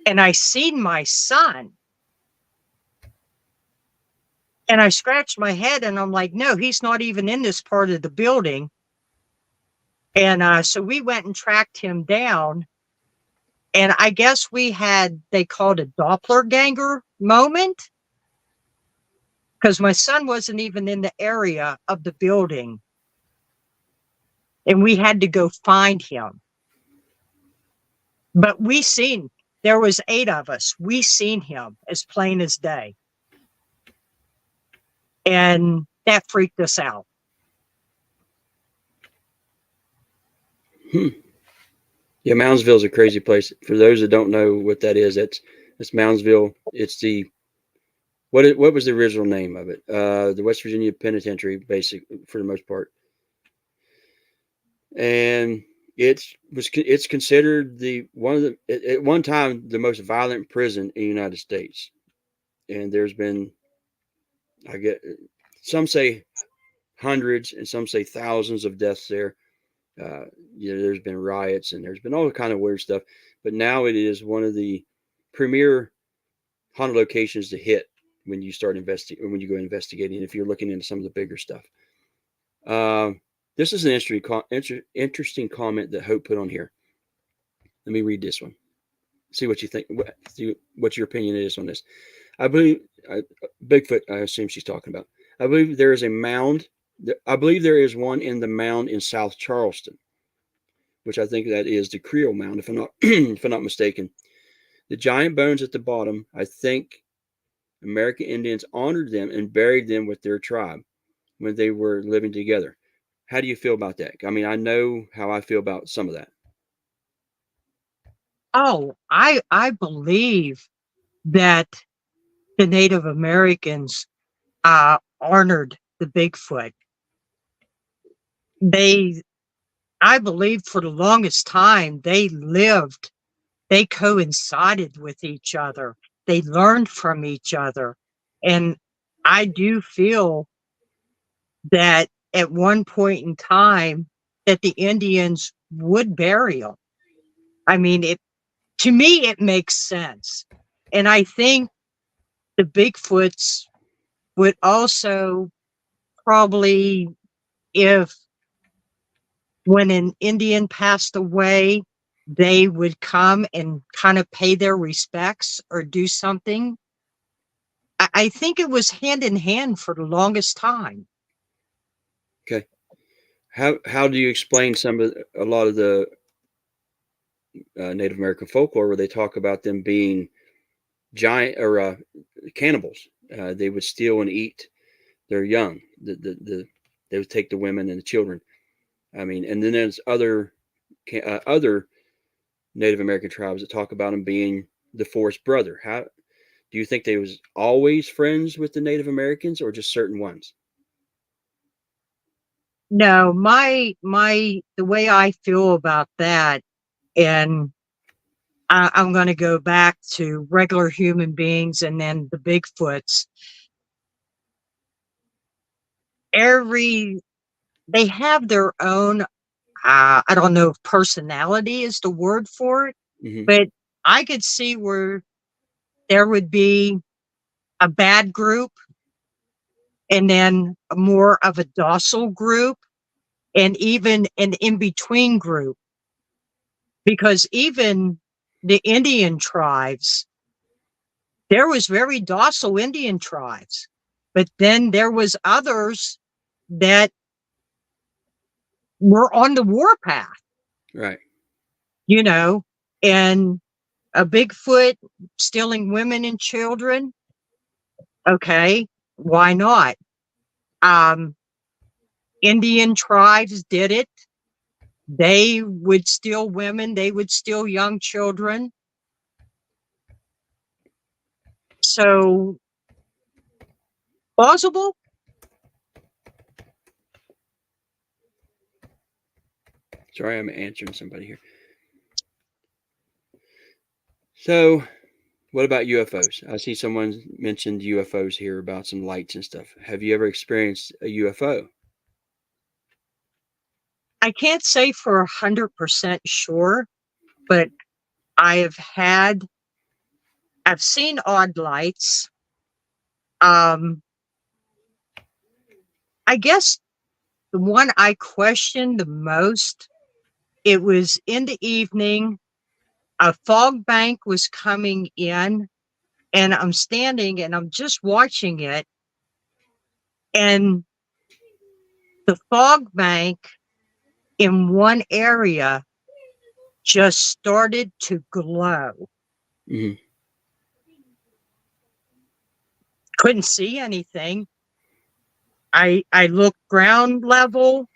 and I seen my son. And I scratched my head, and I'm like, no, he's not even in this part of the building. And so we went and tracked him down. And I guess they called a doppelganger moment, because my son wasn't even in the area of the building. And we had to go find him. But there was 8 of us. We seen him as plain as day. And that freaked us out. Yeah, Moundsville's a crazy place. For those that don't know what that is, that's Moundsville. It's what was the original name of it? The West Virginia Penitentiary, for the most part. And it's considered at one time the most violent prison in the United States. And there's been, some say hundreds and some say thousands of deaths there. There's been riots and there's been all kind of weird stuff, but now it is one of the premier haunted locations to hit when you start investigating, when you go investigating, if you're looking into some of the bigger stuff. This is an interesting comment that Hope put on here. Let me read this one. See what you think. See what your opinion is on this. I believe Bigfoot, I assume she's talking about. I believe there is a mound. I believe there is one in the mound in South Charleston, which I think that is the Creole Mound, if I'm not if I'm not mistaken. The giant bones at the bottom, I think American Indians honored them and buried them with their tribe when they were living together. How do you feel about that? I mean, I know how I feel about some of that. Oh, I believe that the Native Americans honored the Bigfoot. I believe for the longest time, they coincided with each other. They learned from each other. And I do feel that at one point in time that the Indians would bury them. I mean, to me, it makes sense. And I think the Bigfoots would also probably, when an Indian passed away, they would come and kind of pay their respects or do something. I think it was hand in hand for the longest time. Okay. How do you explain a lot of the Native American folklore where they talk about them being giant or cannibals? They would steal and eat their young. They would take the women and the children. I mean, and then there's other Native American tribes that talk about them being the forest brother. How do you think they was always friends with the Native Americans or just certain ones? No, the way I feel about that, and I'm going to go back to regular human beings and then the Bigfoots. They have their own, I don't know if personality is the word for it, but I could see where there would be a bad group and then more of a docile group and even an in-between group. Because even the Indian tribes, there was very docile Indian tribes, but then there was others that were on the warpath. Right. And a Bigfoot stealing women and children. Okay, why not? Indian tribes did it. They would steal women. They would steal young children. So, plausible? Sorry, I'm answering somebody here. So, what about UFOs? I see someone mentioned UFOs here about some lights and stuff. Have you ever experienced a UFO? I can't say for 100% sure, but I've seen odd lights. I guess the one I question the most it was in the evening. A fog bank was coming in, and I'm standing and I'm just watching it. And the fog bank in one area just started to glow. Hmm. Couldn't see anything. I looked ground level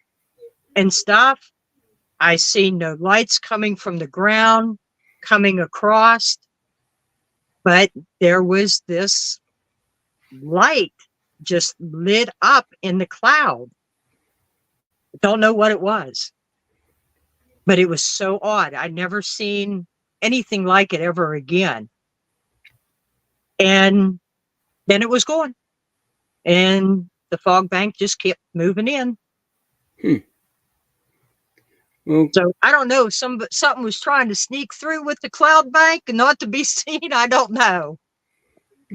and stuff. I see no lights coming from the ground, coming across, but there was this light just lit up in the cloud. Don't know what it was, but it was so odd. I'd never seen anything like it ever again. And then it was gone. And the fog bank just kept moving in. Well, So I don't know. Something was trying to sneak through with the cloud bank and not to be seen. I don't know.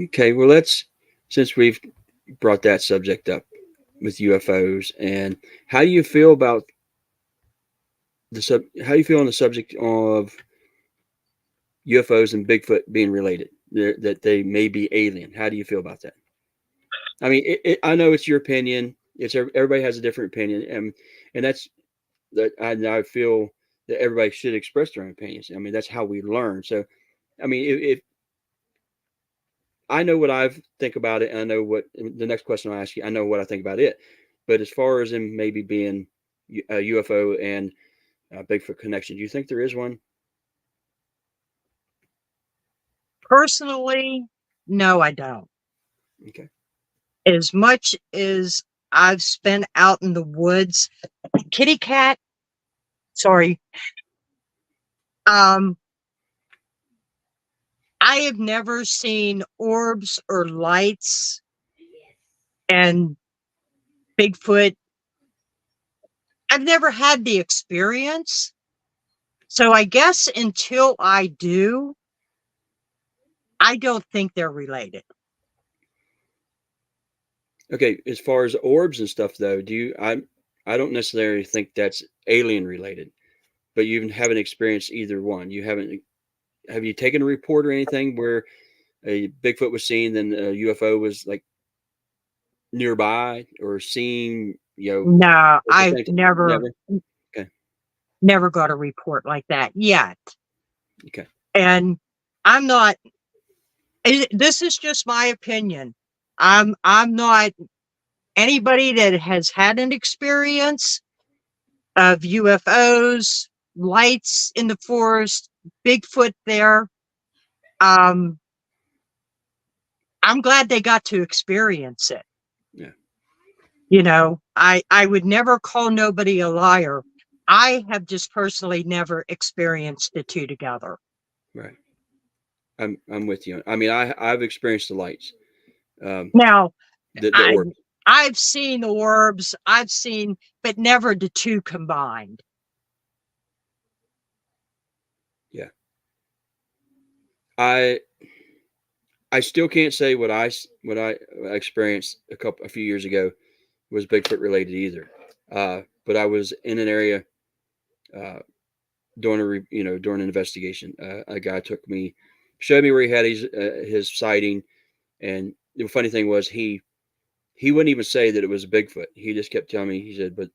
okay. Well, since we've brought that subject up with UFOs, and how do you feel about how do you feel on the subject of UFOs and Bigfoot being related, that they may be alien? How do you feel about that? I mean, I know it's your opinion. Everybody has a different opinion, and I feel that everybody should express their own opinions. I mean, that's how we learn. So, I mean, if I know what I think about it, and I know what the next question I'll ask you, I know what I think about it. But as far as them maybe being a UFO and Bigfoot connection, do you think there is one? Personally, no, I don't. Okay. As much as I've spent out in the woods, kitty cat, sorry. I have never seen orbs or lights and Bigfoot. I've never had the experience. So I guess until I do, I don't think they're related. Okay. As far as orbs and stuff, though, I don't necessarily think that's alien related, but you haven't experienced either one. Have you taken a report or anything where a Bigfoot was seen, then a UFO was like nearby or seen, No, at the I've same time? never Never. Okay. never got a report like that yet. Okay. And I'm not this is just my opinion. I'm not anybody that has had an experience of UFOs, lights in the forest, Bigfoot there. Um, I'm glad they got to experience it. Yeah. You know, I would never call nobody a liar. I have just personally never experienced the two together. Right. I'm with you. I mean, I've experienced the lights, Now, the I orb. I've seen orbs, but never the two combined. Yeah. I I still can't say what I experienced a few years ago was Bigfoot related either. But I was in an area uh, during an investigation. A guy showed me where he had his sighting, and the funny thing was he wouldn't even say that it was a Bigfoot. He just kept telling me. He said, "But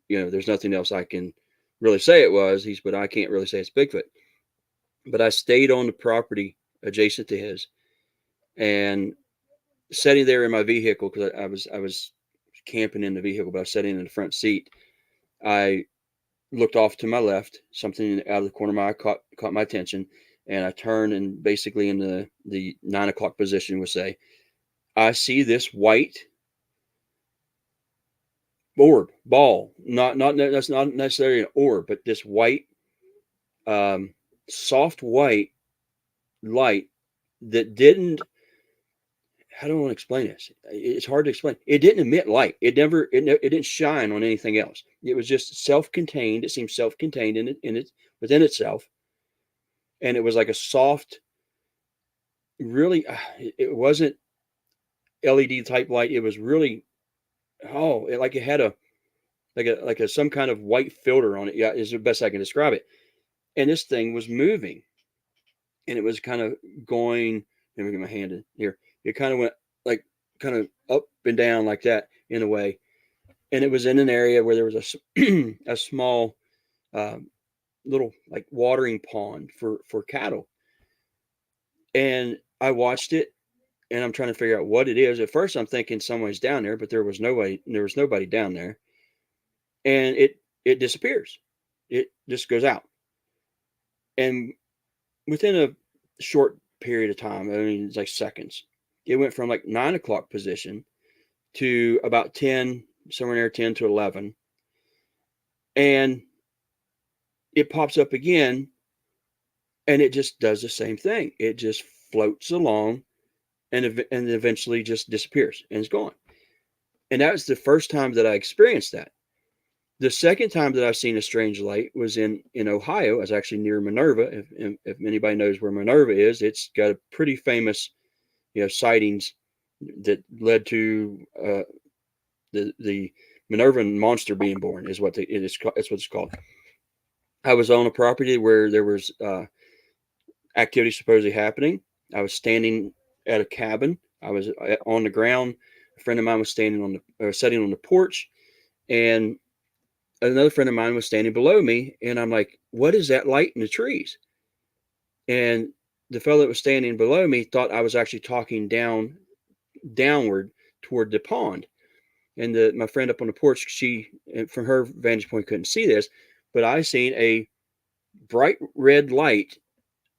there's nothing else I can really say it was." But I can't really say it's Bigfoot. But I stayed on the property adjacent to his, and sitting there in my vehicle, because I was camping in the vehicle, but I was sitting in the front seat. I looked off to my left. Something out of the corner of my eye caught my attention, and I turned, and basically in the 9 o'clock position would say, I see this white orb ball. Not that's not necessarily an orb, but this white, soft white light that didn't. How do I want to explain this? It's hard to explain. It didn't emit light. It didn't shine on anything else. It was just self-contained. It seemed self-contained within itself, and it was like a soft, really. It wasn't LED type light. It was really, like it had like a some kind of white filter on it. Yeah, is the best I can describe it. And this thing was moving, and it was kind of going. Let me get my hand in here. It kind of went like kind of up and down like that in a way, and it was in an area where there was a small little like watering pond for cattle. And I watched it, and I'm trying to figure out what it is. At first, I'm thinking someone's down there, but there was nobody. There was nobody down there, and it disappears. It just goes out, and within a short period of time, I mean, it's like seconds. It went from like 9 o'clock position to about 10, somewhere near 10 to 11, and it pops up again, and it just does the same thing. It just floats along, and eventually just disappears and is gone. And that was the first time that I experienced that. The second time that I've seen a strange light was in Ohio. I was actually near Minerva. If anybody knows where Minerva is, it's got a pretty famous, sightings that led to the Minervan monster being born. Is what it is. That's what it's called. I was on a property where there was activity supposedly happening. I was standing at a cabin. I was on the ground. A friend of mine was sitting on the porch, and another friend of mine was standing below me. And I'm like, "What is that light in the trees?" And the fellow that was standing below me thought I was actually talking downward toward the pond. And my friend up on the porch, she, from her vantage point, couldn't see this, but I seen a bright red light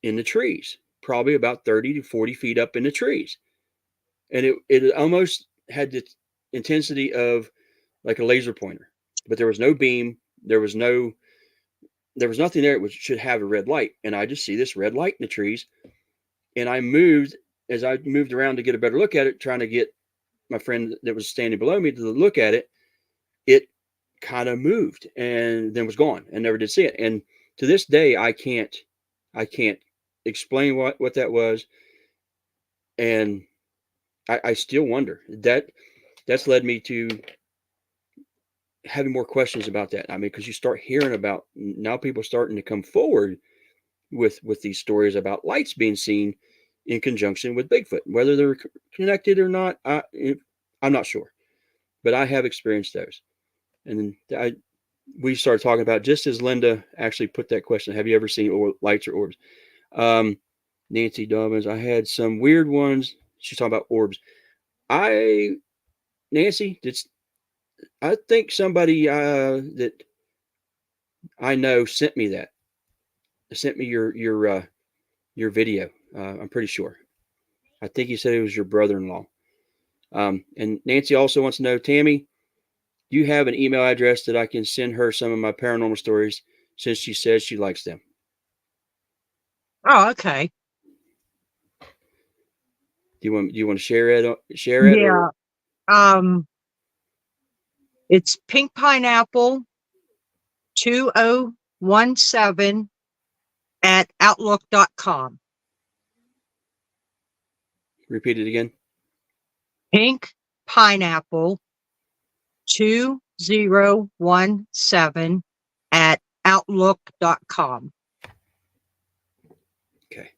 in the trees, probably about 30 to 40 feet up in the trees. And it almost had the intensity of like a laser pointer, but there was no beam. There was nothing there that should have a red light. And I just see this red light in the trees. And as I moved around to get a better look at it, trying to get my friend that was standing below me to look at it, it kind of moved and then was gone and never did see it. And to this day, I can't explain what that was. And I still wonder. That's led me to having more questions about that. I mean, because you start hearing about now people starting to come forward with these stories about lights being seen in conjunction with Bigfoot. Whether they're connected or not, I'm not sure, but I have experienced those. And then we started talking about, just as Linda actually put that question, have you ever seen lights or orbs? Nancy Dobbins, I had some weird ones. She's talking about orbs. Nancy, I think somebody that I know sent me that. Sent me your video. I'm pretty sure. I think you said it was your brother-in-law. And Nancy also wants to know, Tammy, do you have an email address that I can send her some of my paranormal stories, since she says she likes them? Oh, okay. Do you want to share it? Yeah. It's Pink Pineapple 2017 at outlook.com. Repeat it again. Pink Pineapple 2017 at outlook.com. Okay.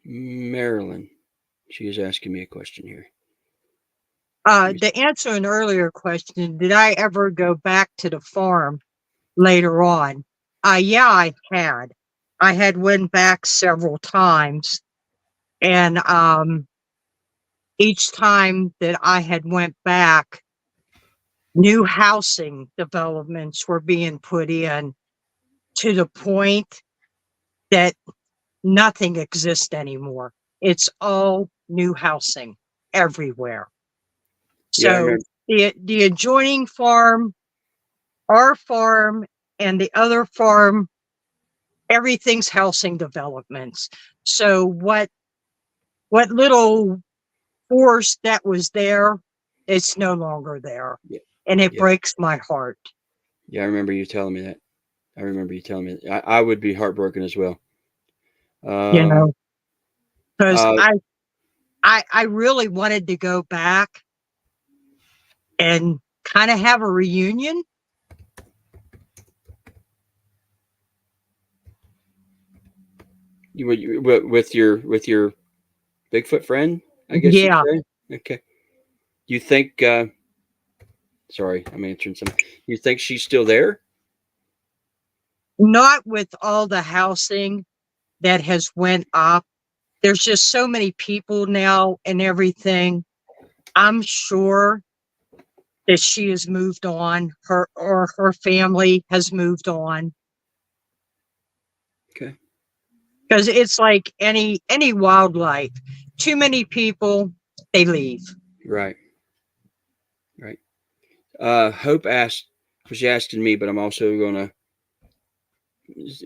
Marilyn, she is asking me a question here. To answer an earlier question, did I ever go back to the farm later on? Yeah, I had. I had went back several times, and each time that I had went back, new housing developments were being put in to the point that nothing exists anymore. It's all new housing everywhere. So the adjoining farm, our farm, and the other farm, everything's housing developments. So what little force that was there, it's no longer there. Yeah. And it breaks my heart. Yeah, I remember you telling me that. I would be heartbroken as well. Because I really wanted to go back and kind of have a reunion. With your Bigfoot friend, I guess you'd Yeah, say. Okay. You think? Sorry, I'm answering some. You think she's still there? not with all the housing that has went up. There's just so many people now and everything. I'm sure that she has moved on, her family has moved on. Okay. Because it's like any wildlife. Too many people, they leave. Right. Right. Hope was asking me, but I'm also going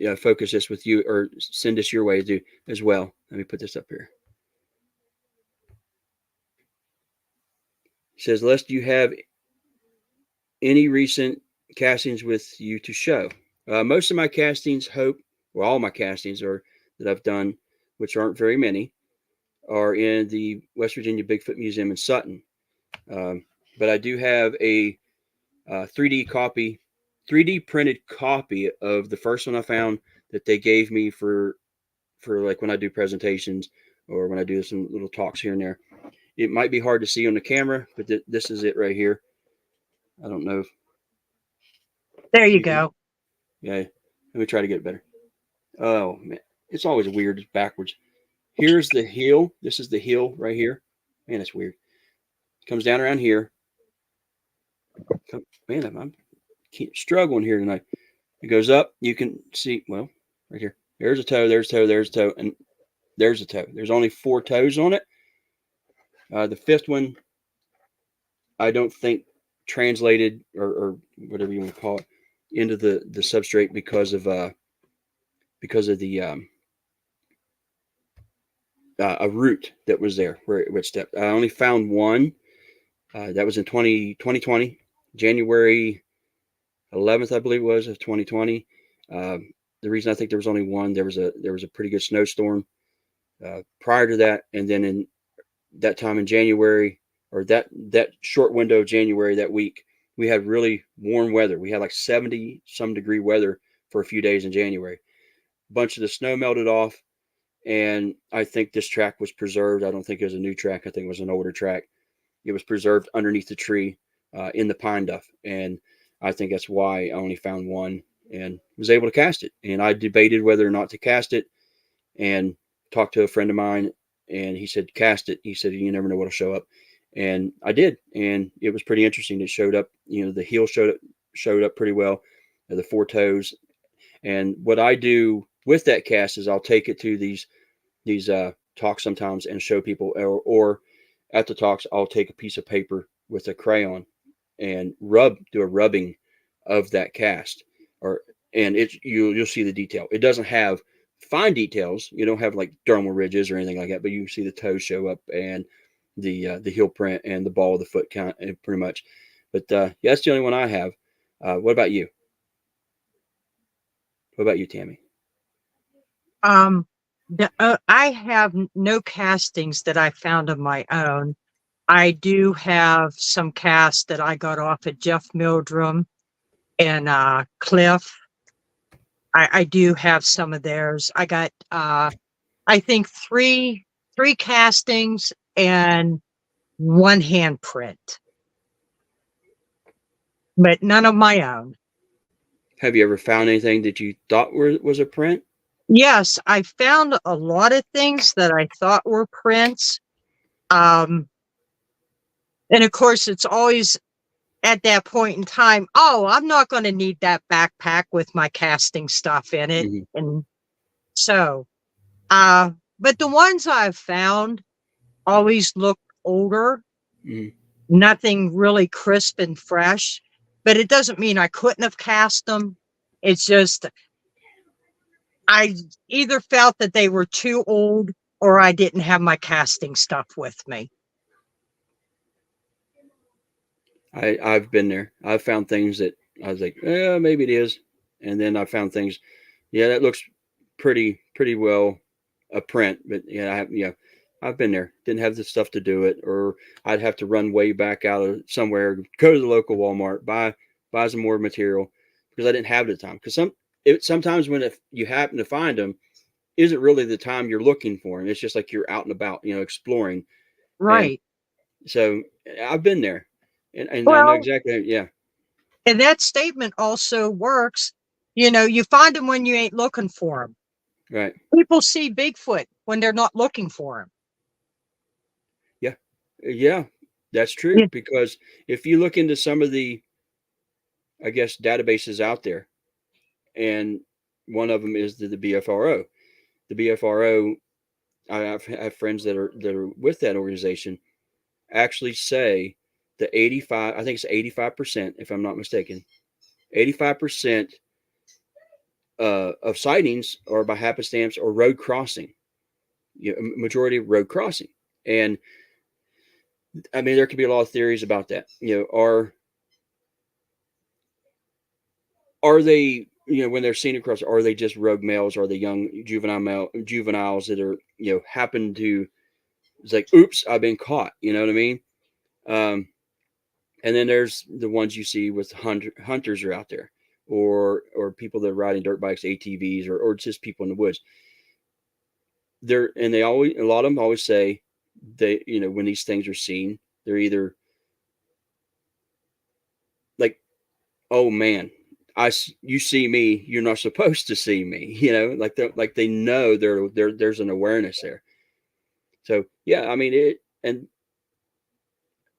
to focus this with you or send this your way as well. Let me put this up here. It says, Les, do you have any recent castings with you to show? Most of my castings, all my castings are that I've done, which aren't very many, are in the West Virginia Bigfoot Museum in Sutton. But I do have a 3D printed copy of the first one I found that they gave me for like when I do presentations or when I do some little talks here and there. It might be hard to see on the camera, but this is it right here. I don't know if There you go. Yeah, let me try to get it better. Oh man, it's always weird. It's backwards. Here's the heel. This is the heel right here. Man, it's weird. It comes down around here. Man, I'm struggling here tonight. It goes up. You can see, well, right here. There's a toe. There's a toe. There's a toe, and there's a toe. There's only 4 toes on it. The 5th one, I don't think translated or whatever you want to call it into the substrate because of the a root that was there where it would step. I only found one. That was in 2020, January 11th, I believe it was, of 2020. The reason I think there was only one, there was a pretty good snowstorm prior to that, and then in that time in January, or that short window of January that week, we had really warm weather. We had like 70 some degree weather for a few days in January. A bunch of the snow melted off, and I think this track was preserved. I don't think it was a new track. I think it was an older track. It was preserved underneath the tree in the pine duff, and I think that's why I only found one and was able to cast it. And I debated whether or not to cast it, and talked to a friend of mine, and he said, cast it. He said, you never know what'll show up. And I did. And it was pretty interesting. It showed up, the heel showed up pretty well, the 4 toes. And what I do with that cast is I'll take it to these talks sometimes and show people, or at the talks, I'll take a piece of paper with a crayon and do a rubbing of that cast, and you'll see the detail. It doesn't have fine details. You don't have like dermal ridges or anything like that, but you see the toes show up and the heel print and the ball of the foot count, pretty much. But yeah, that's the only one I have. What about you? What about you, Tammy? I have no castings that I found of my own. I do have some casts that I got off of Jeff Mildrum and Cliff. I do have some of theirs. I got I think three castings and 1 handprint, but none of my own. Have you ever found anything that you thought was a print? Yes, I found a lot of things that I thought were prints. And of course, it's always at that point in time, oh, I'm not going to need that backpack with my casting stuff in it. Mm-hmm. And so, but the ones I've found always look older, nothing really crisp and fresh, but it doesn't mean I couldn't have cast them. It's just, I either felt that they were too old or I didn't have my casting stuff with me. I've been there. I've found things that I was like, yeah, maybe it is. And then I found things, yeah, that looks pretty well a print, but yeah, I've been there. Didn't have the stuff to do it, or I'd have to run way back out of somewhere, go to the local Walmart, buy some more material because I didn't have it at the time. Because sometimes when if you happen to find them, isn't really the time you're looking for them. It's just like you're out and about, exploring. And Right. so I've been there, and I know Well, exactly. Yeah, and that statement also works. You find them when you ain't looking for them. right. People see Bigfoot when they're not looking for him. Yeah, yeah, that's true. Yeah. Because if you look into some of the, I guess, databases out there, and one of them is the BFRO. The BFRO, I have friends that are with that organization, actually say that 85, I think it's 85%, if I'm not mistaken, 85% of sightings are by happenstance or road crossing. Majority of road crossing, and I mean there could be a lot of theories about that. Are they, when they're seen across, are they just rogue males? Are they young juveniles that are, happen to, it's like, oops, I've been caught. You know what I mean? Um, and then there's the ones you see with hunters are out there, or people that are riding dirt bikes, ATVs, or just people in the woods. And they always, a lot of them always say they, when these things are seen, they're either like, oh man, you see me, you're not supposed to see me, like they know there's an awareness there. So yeah, I mean it, and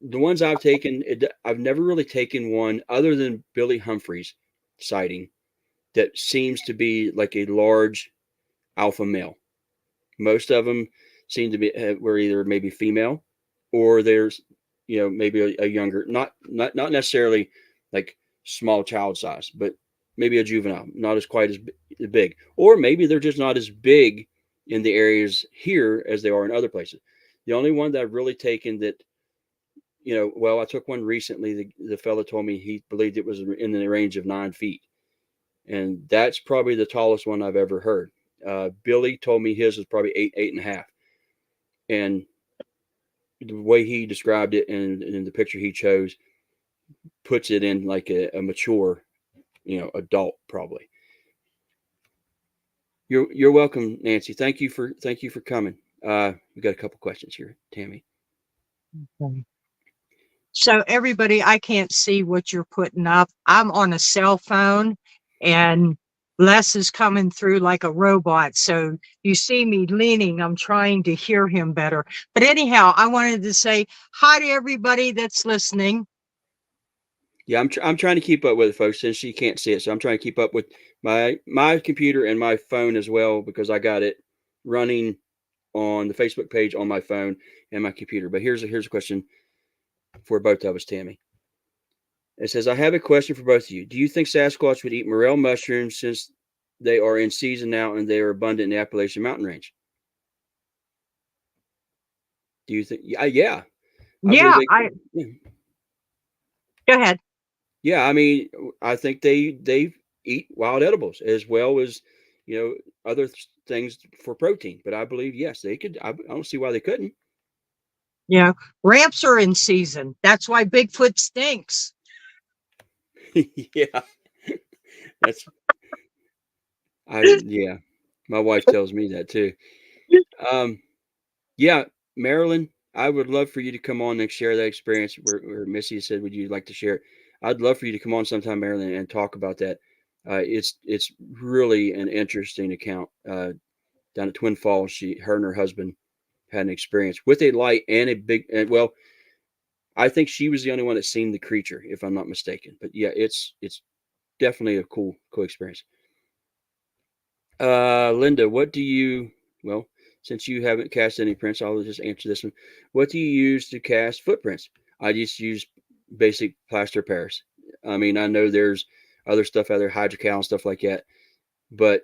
the ones I've taken, I've never really taken one other than Billy Humphrey's sighting that seems to be like a large alpha male. Most of them seem to be were either maybe female, or there's, maybe a younger, not necessarily like small child size, but maybe a juvenile, not as quite as big, or maybe they're just not as big in the areas here as they are in other places. The only one that I've really taken that, well, I took one recently. The fellow told me he believed it was in the range of 9 feet, and that's probably the tallest one I've ever heard. Billy told me his was probably 8.5, and the way he described it and in the picture he chose puts it in like a mature, adult probably. You're welcome, Nancy. Thank you for coming. We got a couple questions here, Tammy. Okay. So everybody, I can't see what you're putting up. I'm on a cell phone, and Les is coming through like a robot. So you see me leaning. I'm trying to hear him better. But anyhow, I wanted to say hi to everybody that's listening. Yeah, I'm trying to keep up with it, folks, since she can't see it. So I'm trying to keep up with my computer and my phone as well, because I got it running on the Facebook page on my phone and my computer. But here's a question for both of us, Tammy. It says, I have a question for both of you. Do you think Sasquatch would eat morel mushrooms since they are in season now and they are abundant in the Appalachian Mountain Range? Do you think? Yeah, I believe Yeah, they could. Yeah. go ahead. Yeah, I mean, I think they eat wild edibles as well as, other things for protein. But I believe, yes, they could. I don't see why they couldn't. Yeah, ramps are in season. That's why Bigfoot stinks. Yeah, that's yeah. My wife tells me that too. Um, yeah, Marilyn, I would love for you to come on and share that experience where Missy said, would you like to share it? I'd love for you to come on sometime, Marilyn, and talk about that. It's really an interesting account. Down at Twin Falls, her and her husband had an experience with a light and a big, and well, I think she was the only one that seen the creature, if I'm not mistaken. But yeah, it's definitely a cool experience. Linda, well, since you haven't cast any prints, I'll just answer this one. What do you use to cast footprints? I just use basic plaster Paris. I mean, I know there's other stuff out there, hydrocal and stuff like that, but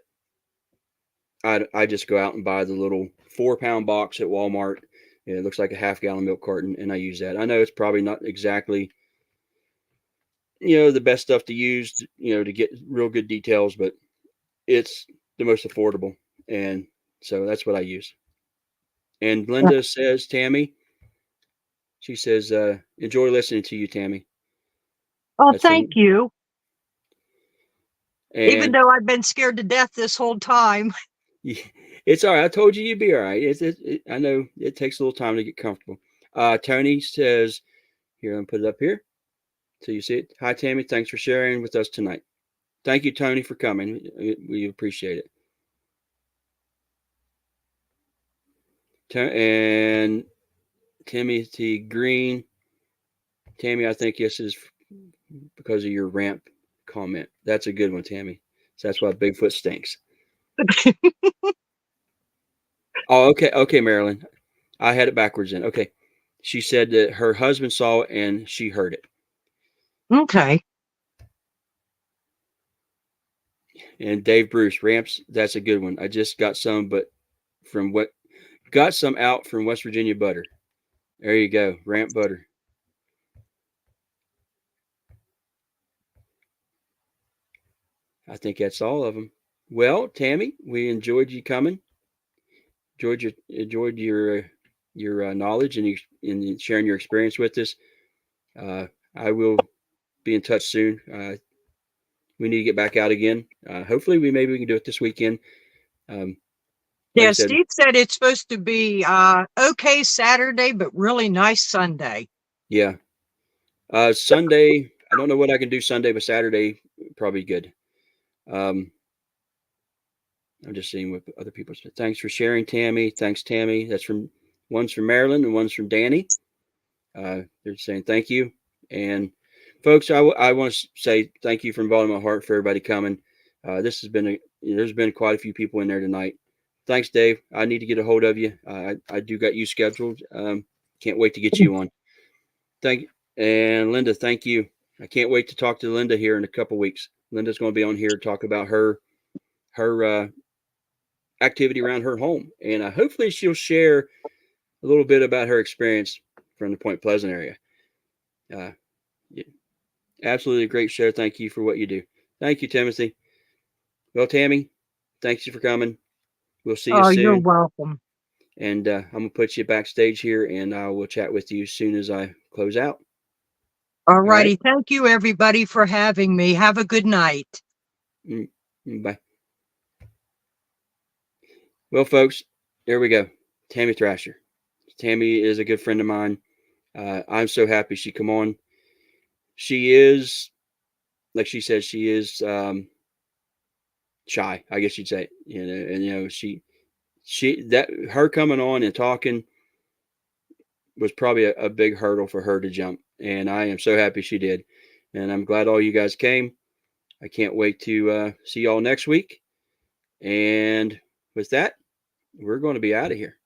I just go out and buy the little 4-pound box at Walmart. It looks like a half-gallon milk carton, and I use that. I know it's probably not exactly, the best stuff to use, to get real good details, but it's the most affordable, and so that's what I use. And Linda says, Tammy, she says, enjoy listening to you, Tammy. Oh, That's thank from, you. Even and though I've been scared to death this whole time. it's all right. I told you you'd be all right. I know it takes a little time to get comfortable. Tony says, here, I'm put it up here so you see it. Hi, Tammy. Thanks for sharing with us tonight. Thank you, Tony, for coming. We appreciate it. And Timothy Green, Tammy, I think this is because of your ramp comment. That's a good one, Tammy. So that's why Bigfoot stinks. Oh, okay, Marilyn. I had it backwards then. Okay. She said that her husband saw it and she heard it. Okay. And Dave Bruce, ramps, that's a good one. I just got some, but from what got some out from West Virginia butter. There you go, ramp butter. I think that's all of them. Well, Tammy, we enjoyed you coming. Enjoyed your knowledge and sharing your experience with us. I will be in touch soon. We need to get back out again. Hopefully, maybe we can do it this weekend. Like I Yeah, said, Steve said it's supposed to be okay Saturday, but really nice Sunday. yeah. Sunday, I don't know what I can do Sunday, but Saturday probably good. I'm just seeing what other people said. Thanks for sharing, Tammy. Thanks, Tammy. One's from Maryland and one's from Danny. They're saying thank you. And folks, I want to say thank you from the bottom of my heart for everybody coming. This has been there's been quite a few people in there tonight. Thanks, Dave. I need to get a hold of you. I do got you scheduled. Can't wait to get you on. And Linda, thank you. I can't wait to talk to Linda here in a couple weeks. Linda's going to be on here to talk about her activity around her home, and hopefully she'll share a little bit about her experience from the Point Pleasant area. Yeah, absolutely a great show. Thank you for what you do. Thank you, Timothy. Well, Tammy, thanks you for coming. We'll see you Oh, you're soon. welcome. And I'm going to put you backstage here, and I will chat with you as soon as I close out. All All right. righty. Thank you, everybody, for having me. Have a good night. Bye. Well, folks, there we go. Tammy Thrasher. Tammy is a good friend of mine. I'm so happy she come on. She is, like she said, she is shy, I guess you'd say. And her coming on and talking was probably a big hurdle for her to jump. And I am so happy she did. And I'm glad all you guys came. I can't wait to see y'all next week. And with that, we're going to be out of here.